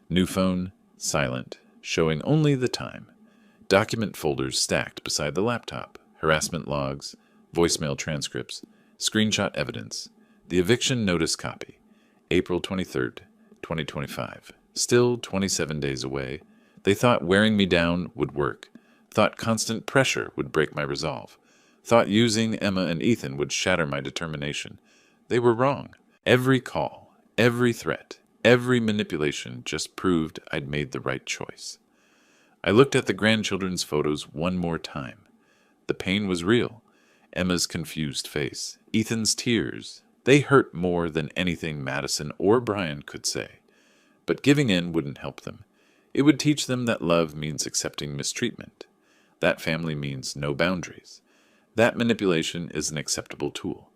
New phone, silent, showing only the time. Document folders stacked beside the laptop. Harassment logs, voicemail transcripts, screenshot evidence. The eviction notice copy. April 23rd, 2025. Still 27 days away. They thought wearing me down would work. Thought constant pressure would break my resolve. Thought using Emma and Ethan would shatter my determination. They were wrong. Every call, every threat, Every manipulation just proved I'd made the right choice. I looked at the grandchildren's photos one more time. The pain was real. Emma's confused face, Ethan's tears. They hurt more than anything Madison or Brian could say. But giving in wouldn't help them. It would teach them that love means accepting mistreatment. That family means no boundaries. That manipulation is an acceptable tool.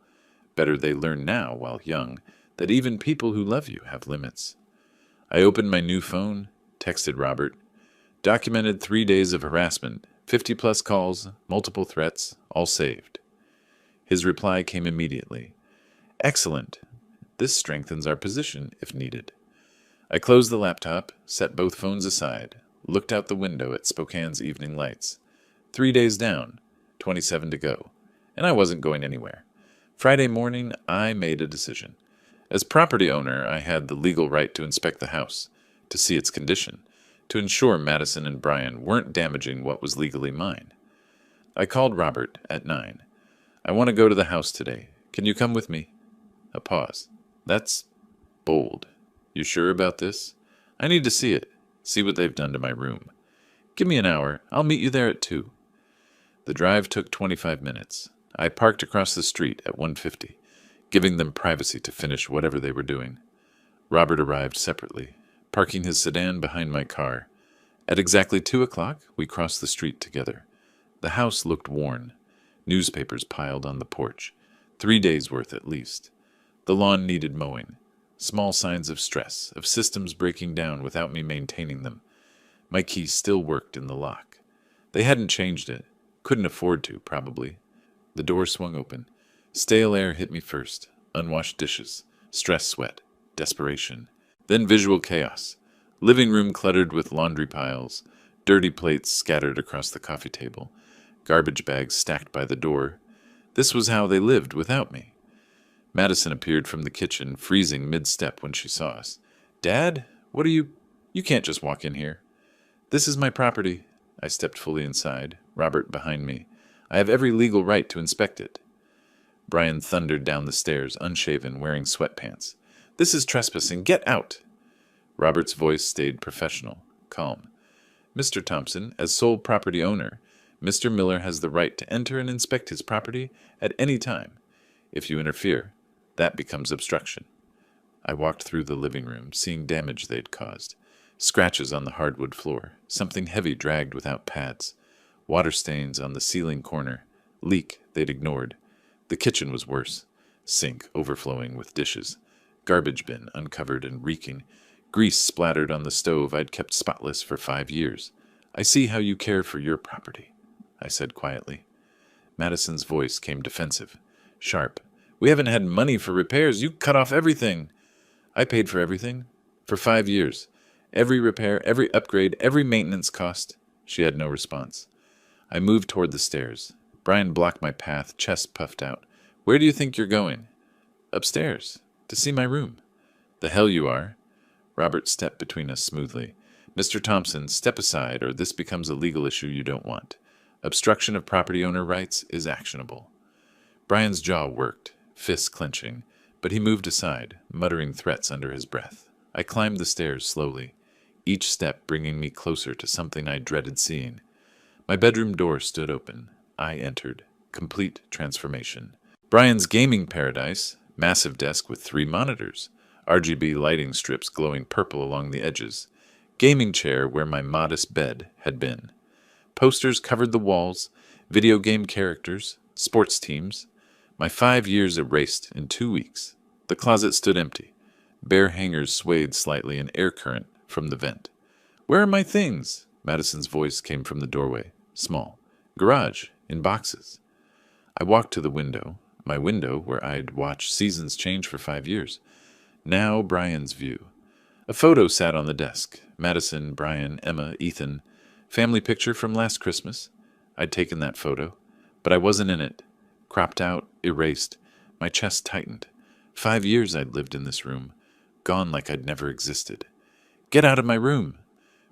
Better they learn now, while young, that even people who love you have limits. I opened my new phone, texted Robert, documented 3 days of harassment, 50-plus calls, multiple threats, all saved. His reply came immediately. Excellent. This strengthens our position if needed. I closed the laptop, set both phones aside, looked out the window at Spokane's evening lights. 3 days down, 27 to go, and I wasn't going anywhere. Friday morning, I made a decision. As property owner, I had the legal right to inspect the house, to see its condition, to ensure Madison and Brian weren't damaging what was legally mine. I called Robert at 9. I want to go to the house today. Can you come with me? A pause. That's bold. You sure about this? I need to see it. See what they've done to my room. Give me an hour. I'll meet you there at 2. The drive took 25 minutes. I parked across the street at 150, giving them privacy to finish whatever they were doing. Robert arrived separately, parking his sedan behind my car. At exactly 2 o'clock, we crossed the street together. The house looked worn. Newspapers piled on the porch. 3 days' worth at least. The lawn needed mowing. Small signs of stress, of systems breaking down without me maintaining them. My key still worked in the lock. They hadn't changed it. Couldn't afford to, probably. The door swung open. Stale air hit me first. Unwashed dishes. Stress sweat. Desperation. Then visual chaos. Living room cluttered with laundry piles. Dirty plates scattered across the coffee table. Garbage bags stacked by the door. This was how they lived without me. Madison appeared from the kitchen, freezing mid-step when she saw us. Dad, what are you... You can't just walk in here. This is my property. I stepped fully inside, Robert behind me. I have every legal right to inspect it. Brian thundered down the stairs, unshaven, wearing sweatpants. This is trespassing. Get out! Robert's voice stayed professional, calm. Mr. Thompson, as sole property owner, Mr. Miller has the right to enter and inspect his property at any time. If you interfere, that becomes obstruction. I walked through the living room, seeing damage they'd caused. Scratches on the hardwood floor, something heavy dragged without pads. Water stains on the ceiling corner, leak they'd ignored. The kitchen was worse, sink overflowing with dishes, garbage bin uncovered and reeking, grease splattered on the stove I'd kept spotless for 5 years. I see how you care for your property, I said quietly. Madison's voice came defensive, sharp. We haven't had money for repairs. You cut off everything. I paid for everything, for 5 years. Every repair, every upgrade, every maintenance cost. She had no response. I moved toward the stairs. Brian blocked my path, chest puffed out. Where do you think you're going? Upstairs, to see my room. The hell you are. Robert stepped between us smoothly. Mr. Thompson, step aside, or this becomes a legal issue you don't want. Obstruction of property owner rights is actionable. Brian's jaw worked, fists clenching, but he moved aside, muttering threats under his breath. I climbed the stairs slowly, each step bringing me closer to something I dreaded seeing. My bedroom door stood open. I entered. Complete transformation. Brian's gaming paradise, massive desk with 3 monitors, RGB lighting strips glowing purple along the edges, gaming chair where my modest bed had been. Posters covered the walls, video game characters, sports teams. My 5 years erased in 2 weeks. The closet stood empty. Bare hangers swayed slightly in air current from the vent. Where are my things? Madison's voice came from the doorway, small. Garage, in boxes. I walked to the window, my window where I'd watched seasons change for 5 years. Now Brian's view. A photo sat on the desk. Madison, Brian, Emma, Ethan. Family picture from last Christmas. I'd taken that photo, but I wasn't in it. Cropped out, erased. My chest tightened. 5 years I'd lived in this room. Gone like I'd never existed. Get out of my room!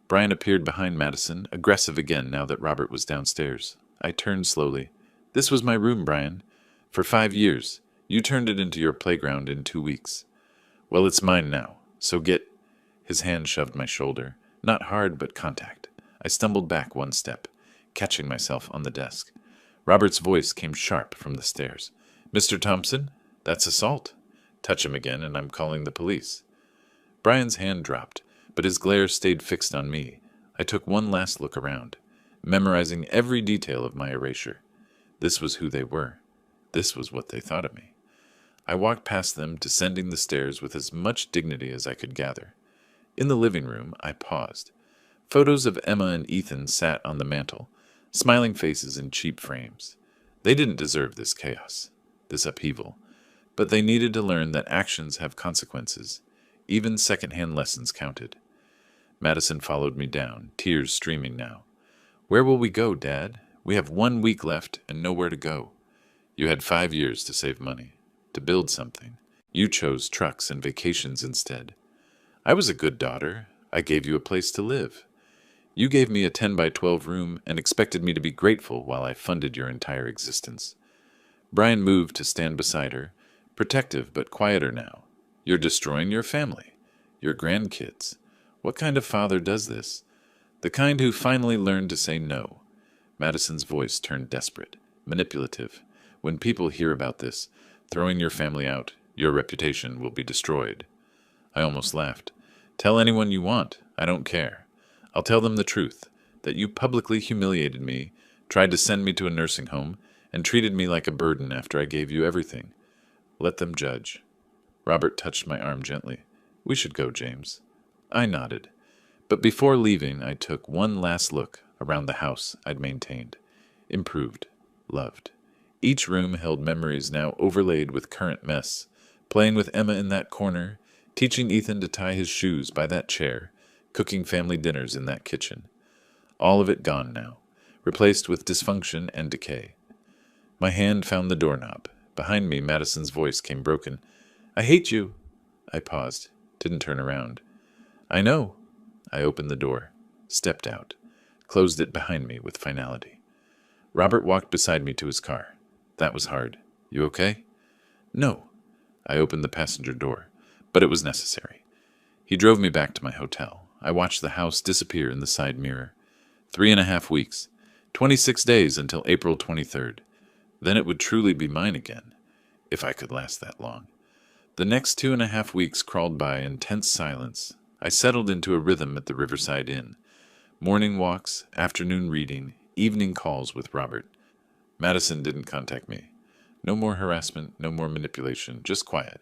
Brian appeared behind Madison, aggressive again now that Robert was downstairs. I turned slowly. This was my room, Brian. For 5 years. You turned it into your playground in 2 weeks. Well, it's mine now. So get... His hand shoved my shoulder. Not hard, but contact. I stumbled back one step, catching myself on the desk. Robert's voice came sharp from the stairs. Mr. Thompson? That's assault. Touch him again, and I'm calling the police. Brian's hand dropped, but his glare stayed fixed on me. I took one last look around, memorizing every detail of my erasure. This was who they were. This was what they thought of me. I walked past them, descending the stairs with as much dignity as I could gather. In the living room, I paused. Photos of Emma and Ethan sat on the mantel, smiling faces in cheap frames. They didn't deserve this chaos, this upheaval, but they needed to learn that actions have consequences. Even second-hand lessons counted. Madison followed me down, tears streaming now. Where will we go, Dad? We have 1 week left and nowhere to go. You had 5 years to save money, to build something. You chose trucks and vacations instead. I was a good daughter. I gave you a place to live. You gave me a 10 by 12 room and expected me to be grateful while I funded your entire existence. Brian moved to stand beside her, protective but quieter now. You're destroying your family, your grandkids. What kind of father does this? The kind who finally learned to say no. Madison's voice turned desperate, manipulative. When people hear about this, throwing your family out, your reputation will be destroyed. I almost laughed. Tell anyone you want. I don't care. I'll tell them the truth, that you publicly humiliated me, tried to send me to a nursing home, and treated me like a burden after I gave you everything. Let them judge. Robert touched my arm gently. We should go, James. I nodded. But before leaving, I took one last look around the house I'd maintained. Improved. Loved. Each room held memories now overlaid with current mess. Playing with Emma in that corner, teaching Ethan to tie his shoes by that chair, cooking family dinners in that kitchen. All of it gone now, replaced with dysfunction and decay. My hand found the doorknob. Behind me, Madison's voice came broken. I hate you. I paused, didn't turn around. I know. I opened the door, stepped out, closed it behind me with finality. Robert walked beside me to his car. That was hard. You okay? No. I opened the passenger door, but it was necessary. He drove me back to my hotel. I watched the house disappear in the side mirror. 3.5 weeks, 26 days until April 23rd. Then it would truly be mine again, if I could last that long. The next 2.5 weeks crawled by in tense silence. I settled into a rhythm at the Riverside Inn. Morning walks, afternoon reading, evening calls with Robert. Madison didn't contact me. No more harassment, no more manipulation, just quiet.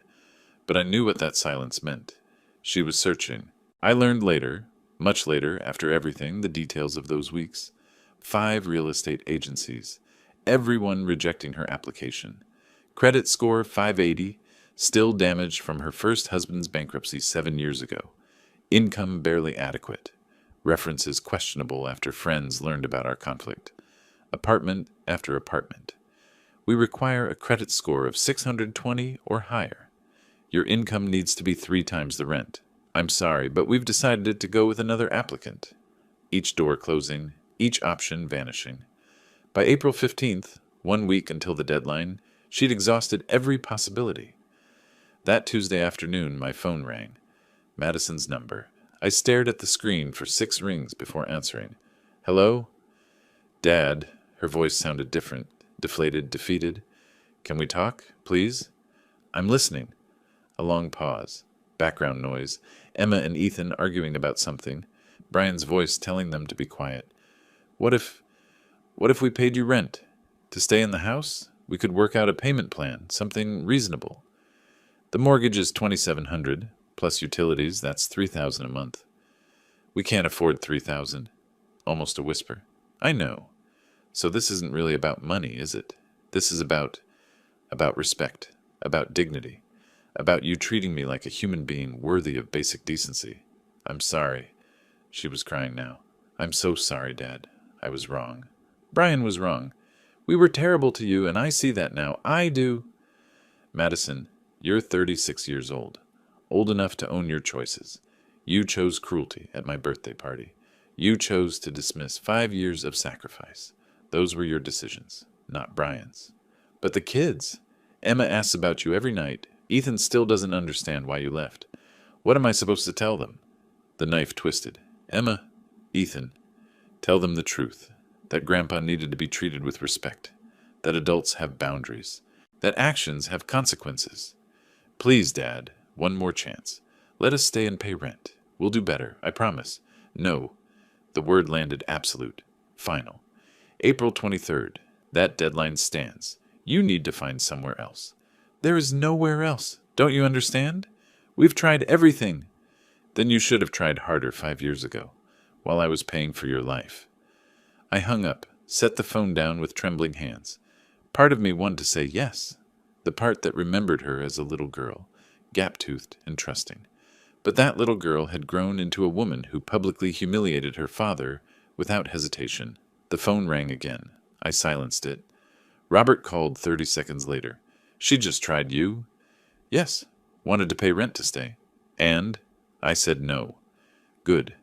But I knew what that silence meant. She was searching. I learned later, much later, after everything, the details of those weeks. 5 real estate agencies, everyone rejecting her application. Credit score 580, still damaged from her first husband's bankruptcy 7 years ago. Income barely adequate. References questionable after friends learned about our conflict. Apartment after apartment. We require a credit score of 620 or higher. Your income needs to be 3 times the rent. I'm sorry, but we've decided to go with another applicant. Each door closing, each option vanishing. By April 15th, 1 week until the deadline, she'd exhausted every possibility. That Tuesday afternoon, my phone rang. Madison's number. I stared at the screen for 6 rings before answering. Hello? Dad. Her voice sounded different, deflated, defeated. Can we talk, please? I'm listening. A long pause. Background noise. Emma and Ethan arguing about something. Brian's voice telling them to be quiet. What if we paid you rent? To stay in the house? We could work out a payment plan, something reasonable. The mortgage is $2,700, plus utilities, that's $3,000 a month. We can't afford $3,000. Almost a whisper. I know. So this isn't really about money, is it? This is about respect, about dignity, about you treating me like a human being worthy of basic decency. I'm sorry. She was crying now. I'm so sorry, Dad. I was wrong. Brian was wrong. We were terrible to you, and I see that now. I do. Madison, you're 36 years old enough to own your choices. You chose cruelty at my birthday party. You chose to dismiss 5 years of sacrifice. Those were your decisions, not Brian's. But the kids. Emma asks about you every night. Ethan still doesn't understand why you left. What am I supposed to tell them? The knife twisted. Emma, Ethan, tell them the truth. That Grandpa needed to be treated with respect. That adults have boundaries. That actions have consequences. Please, Dad, one more chance. Let us stay and pay rent. We'll do better, I promise. No. The word landed absolute. Final. April 23rd. That deadline stands. You need to find somewhere else. There is nowhere else. Don't you understand? We've tried everything. Then you should have tried harder 5 years ago, while I was paying for your life. I hung up, set the phone down with trembling hands. Part of me wanted to say yes, the part that remembered her as a little girl, gap-toothed and trusting. But that little girl had grown into a woman who publicly humiliated her father without hesitation. The phone rang again. I silenced it. Robert called 30 seconds later. She just tried you. Yes, wanted to pay rent to stay. And? I said no. Good.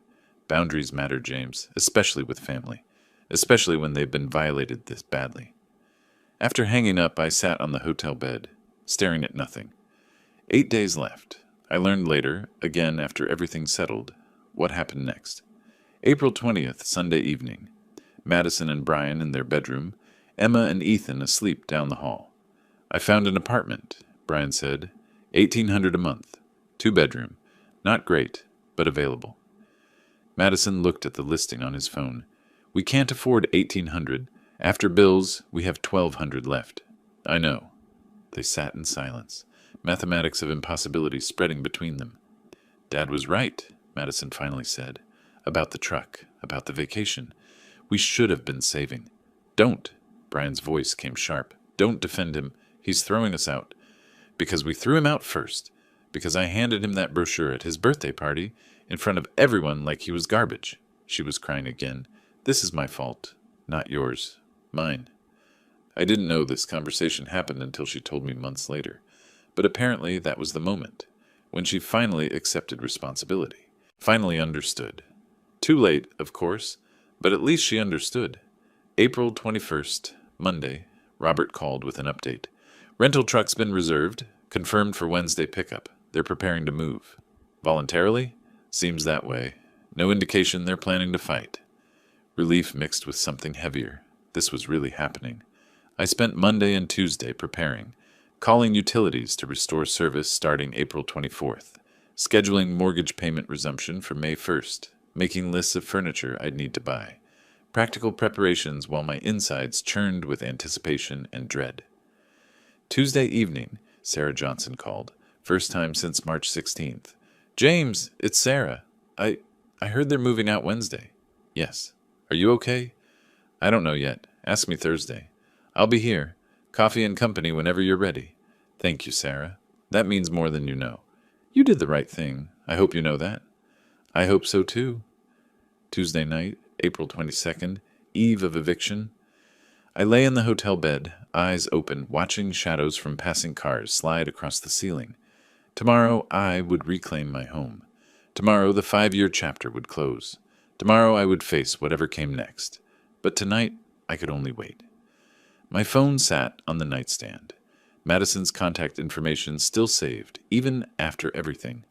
Boundaries matter, James, especially with family, especially when they've been violated this badly. After hanging up, I sat on the hotel bed, staring at nothing. 8 days left. I learned later, again after everything settled, what happened next. April 20th, Sunday evening. Madison and Brian in their bedroom, Emma and Ethan asleep down the hall. I found an apartment, Brian said. $1,800 a month. 2-bedroom. Not great, but available. Madison looked at the listing on his phone. We can't afford $1,800. After bills, we have $1,200 left. I know. They sat in silence, mathematics of impossibility spreading between them. Dad was right, Madison finally said. About the truck, about the vacation. We should have been saving. Don't. Brian's voice came sharp. Don't defend him. He's throwing us out. Because we threw him out first. Because I handed him that brochure at his birthday party in front of everyone like he was garbage. She was crying again. This is my fault, not yours. Mine. I didn't know this conversation happened until she told me months later. But apparently that was the moment, when she finally accepted responsibility. Finally understood. Too late, of course, but at least she understood. April 21st, Monday, Robert called with an update. Rental truck's been reserved, confirmed for Wednesday pickup. They're preparing to move. Voluntarily? Seems that way. No indication they're planning to fight. Relief mixed with something heavier. This was really happening. I spent Monday and Tuesday preparing, calling utilities to restore service starting April 24th, scheduling mortgage payment resumption for May 1st, making lists of furniture I'd need to buy. Practical preparations while my insides churned with anticipation and dread. Tuesday evening, Sarah Johnson called, first time since March 16th. James, it's Sarah. I heard they're moving out Wednesday. Yes. Are you okay? I don't know yet. Ask me Thursday. I'll be here. Coffee and company whenever you're ready. Thank you, Sarah. That means more than you know. You did the right thing. I hope you know that. I hope so, too. Tuesday night, April 22nd, eve of eviction. I lay in the hotel bed, eyes open, watching shadows from passing cars slide across the ceiling. Tomorrow I would reclaim my home. Tomorrow the 5-year chapter would close. Tomorrow I would face whatever came next. But tonight I could only wait. My phone sat on the nightstand. Madison's contact information still saved, even after everything.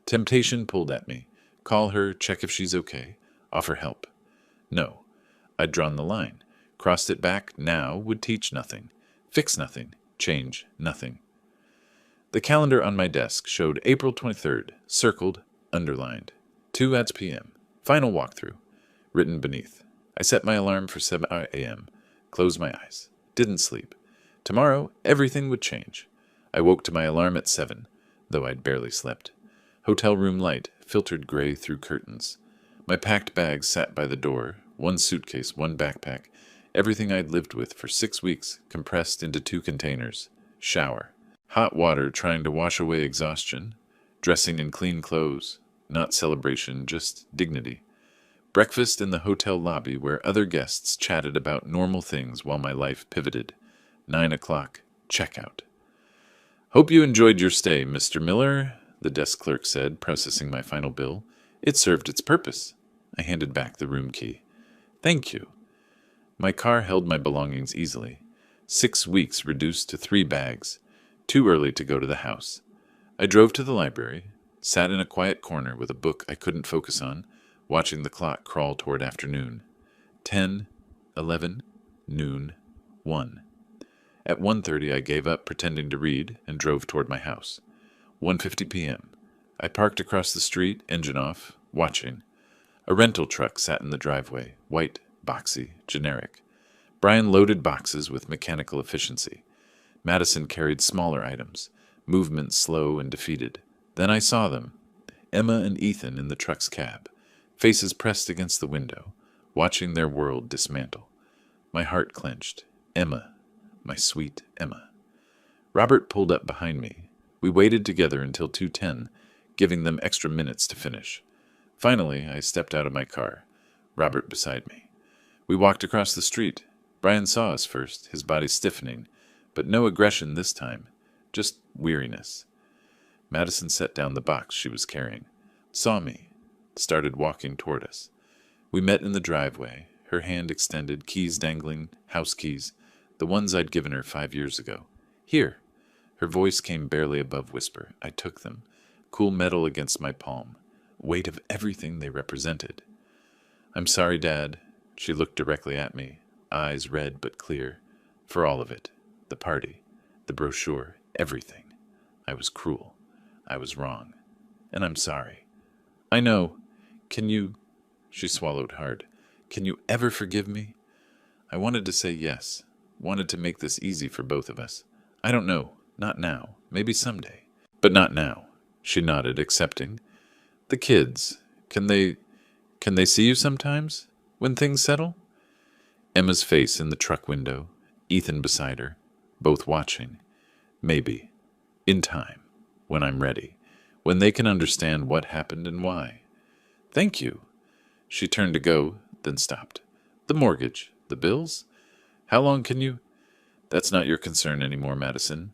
Temptation pulled at me. Call her, check if she's okay, offer help. No. I'd drawn the line. Crossed it back now would teach nothing, fix nothing, change nothing. The calendar on my desk showed April 23rd, circled, underlined. 2 p.m. Final walkthrough. Written beneath. I set my alarm for 7 a.m. Closed my eyes. Didn't sleep. Tomorrow, everything would change. I woke to my alarm at 7, though I'd barely slept. Hotel room light filtered gray through curtains. My packed bags sat by the door, 1 suitcase, 1 backpack, everything I'd lived with for 6 weeks compressed into 2 containers. Shower. Hot water trying to wash away exhaustion. Dressing in clean clothes. Not celebration, just dignity. Breakfast in the hotel lobby where other guests chatted about normal things while my life pivoted. 9 o'clock. Checkout. Hope you enjoyed your stay, Mr. Miller, the desk clerk said, processing my final bill. It served its purpose. I handed back the room key. Thank you. My car held my belongings easily. 6 weeks reduced to 3 bags. Too early to go to the house. I drove to the library, sat in a quiet corner with a book I couldn't focus on, watching the clock crawl toward afternoon. 10, 11, noon, 1. At 1:30 I gave up pretending to read and drove toward my house. 1:50 p.m. I parked across the street, engine off, watching. A rental truck sat in the driveway, white, boxy, generic. Brian loaded boxes with mechanical efficiency. Madison carried smaller items, movement slow and defeated. Then I saw them, Emma and Ethan in the truck's cab, faces pressed against the window, watching their world dismantle. My heart clenched. Emma, my sweet Emma. Robert pulled up behind me. We waited together until 2:10, giving them extra minutes to finish. Finally, I stepped out of my car, Robert beside me. We walked across the street. Brian saw us first, his body stiffening, but no aggression this time, just weariness. Madison set down the box she was carrying, saw me, started walking toward us. We met in the driveway, her hand extended, keys dangling, house keys, the ones I'd given her 5 years ago. Here. Her voice came barely above whisper. I took them, cool metal against my palm, weight of everything they represented. I'm sorry, Dad. She looked directly at me, eyes red but clear, for all of it. The party, the brochure, everything. I was cruel. I was wrong. And I'm sorry. I know. Can you... She swallowed hard. Can you ever forgive me? I wanted to say yes. Wanted to make this easy for both of us. I don't know. Not now. Maybe someday. But not now. She nodded, accepting. The kids. Can they see you sometimes? When things settle? Emma's face in the truck window. Ethan beside her. Both watching. Maybe. In time. When I'm ready. When they can understand what happened and why. Thank you. She turned to go, then stopped. The mortgage. The bills? How long can you... That's not your concern anymore, Madison.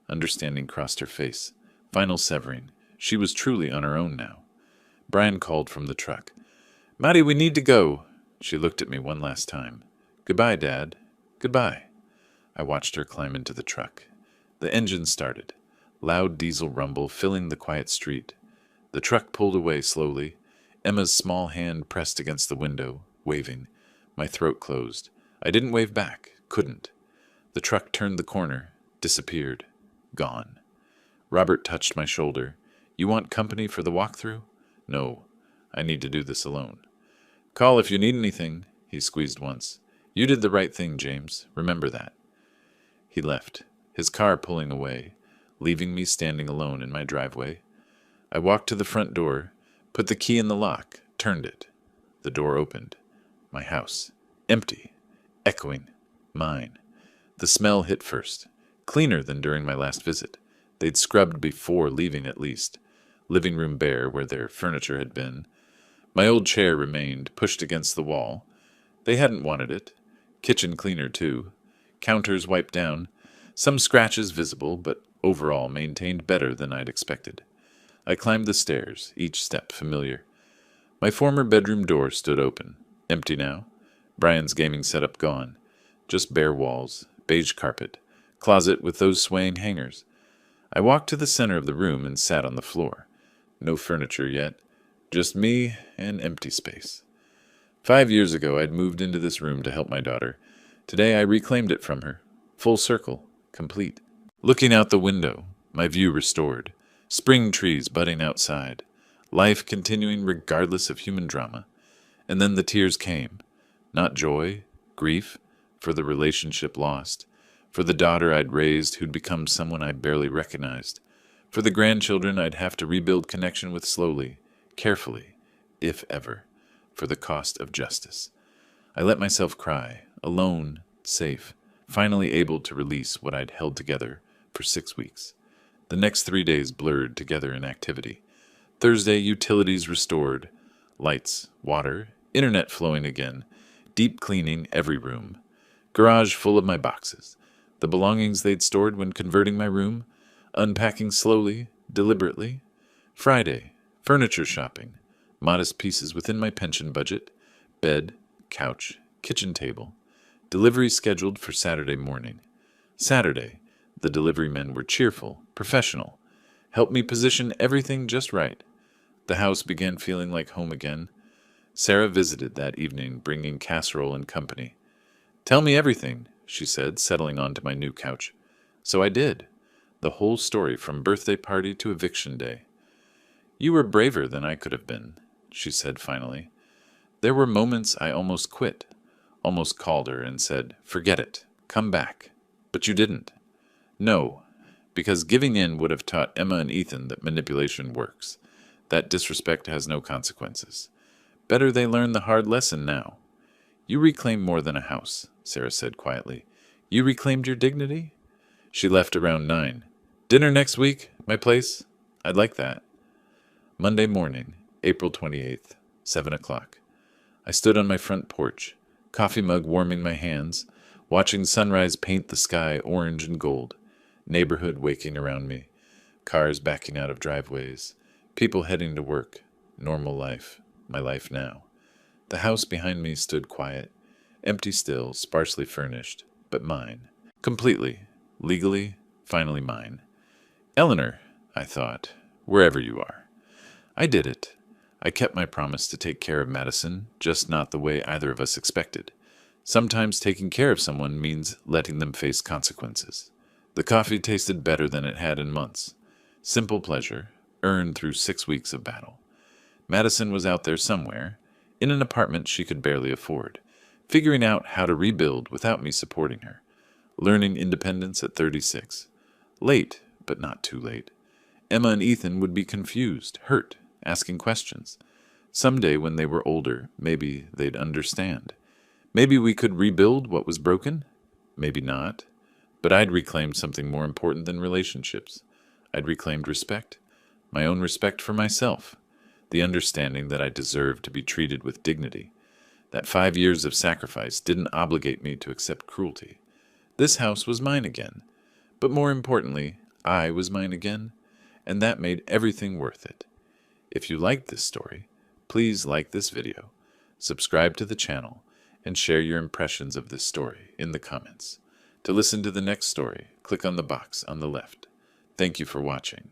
Understanding crossed her face. Final severing. She was truly on her own now. Brian called from the truck. Maddie, we need to go. She looked at me one last time. Goodbye, Dad. Goodbye. I watched her climb into the truck. The engine started. Loud diesel rumble filling the quiet street. The truck pulled away slowly. Emma's small hand pressed against the window, waving. My throat closed. I didn't wave back. Couldn't. The truck turned the corner. Disappeared. Gone. Robert touched my shoulder. You want company for the walkthrough? No. I need to do this alone. Call if you need anything. He squeezed once. You did the right thing, James. Remember that. He left, his car pulling away, leaving me standing alone in my driveway. I walked to the front door, put the key in the lock, turned it. The door opened. My house. Empty. Echoing. Mine. The smell hit first. Cleaner than during my last visit. They'd scrubbed before leaving at least. Living room bare where their furniture had been. My old chair remained, pushed against the wall. They hadn't wanted it. Kitchen cleaner, too. Counters wiped down. Some scratches visible, but overall maintained better than I'd expected. I climbed the stairs, each step familiar. My former bedroom door stood open. Empty now. Brian's gaming setup gone. Just bare walls, beige carpet, closet with those swaying hangers. I walked to the center of the room and sat on the floor. No furniture yet. Just me and empty space. 5 years ago, I'd moved into this room to help my daughter. Today, I reclaimed it from her. Full circle. Complete. Looking out the window, my view restored. Spring trees budding outside. Life continuing regardless of human drama. And then the tears came. Not joy, grief, for the relationship lost. For the daughter I'd raised who'd become someone I barely recognized. For the grandchildren I'd have to rebuild connection with slowly, carefully, if ever, for the cost of justice. I let myself cry, alone, safe, finally able to release what I'd held together for 6 weeks. The next 3 days blurred together in activity. Thursday, utilities restored. Lights, water, internet flowing again. Deep cleaning every room. Garage full of my boxes. The belongings they'd stored when converting my room. Unpacking slowly, deliberately. Friday, furniture shopping. Modest pieces within my pension budget. Bed, couch, kitchen table. Delivery scheduled for Saturday morning. Saturday, the delivery men were cheerful, professional. helped me position everything just right. The house began feeling like home again. Sarah visited that evening, bringing casserole and company. "Tell me everything," she said, settling onto my new couch. So I did. The whole story from birthday party to eviction day. "You were braver than I could have been," she said finally. "There were moments I almost quit, almost called her and said, 'Forget it, come back.' But you didn't." "No, because giving in would have taught Emma and Ethan that manipulation works, that disrespect has no consequences. Better they learn the hard lesson now." "You reclaimed more than a house," Sarah said quietly. "You reclaimed your dignity?" She left around 9. "Dinner next week? My place? I'd like that." Monday morning, April 28th, 7 o'clock. I stood on my front porch, coffee mug warming my hands, watching sunrise paint the sky orange and gold, neighborhood waking around me, cars backing out of driveways, people heading to work, normal life, my life now. The house behind me stood quiet, empty still, sparsely furnished, but mine. Completely, legally, finally mine. "Eleanor," I thought, "wherever you are." I did it. I kept my promise to take care of Madison, just not the way either of us expected. Sometimes taking care of someone means letting them face consequences. The coffee tasted better than it had in months. Simple pleasure, earned through 6 weeks of battle. Madison was out there somewhere, in an apartment she could barely afford, figuring out how to rebuild without me supporting her, learning independence at 36. Late, but not too late. Emma and Ethan would be confused, hurt, asking questions. Someday when they were older, maybe they'd understand. Maybe we could rebuild what was broken? Maybe not. But I'd reclaimed something more important than relationships. I'd reclaimed respect, my own respect for myself, the understanding that I deserved to be treated with dignity, that 5 years of sacrifice didn't obligate me to accept cruelty. This house was mine again, but more importantly, I was mine again, and that made everything worth it. If you liked this story, please like this video, subscribe to the channel, and share your impressions of this story in the comments. To listen to the next story, click on the box on the left. Thank you for watching.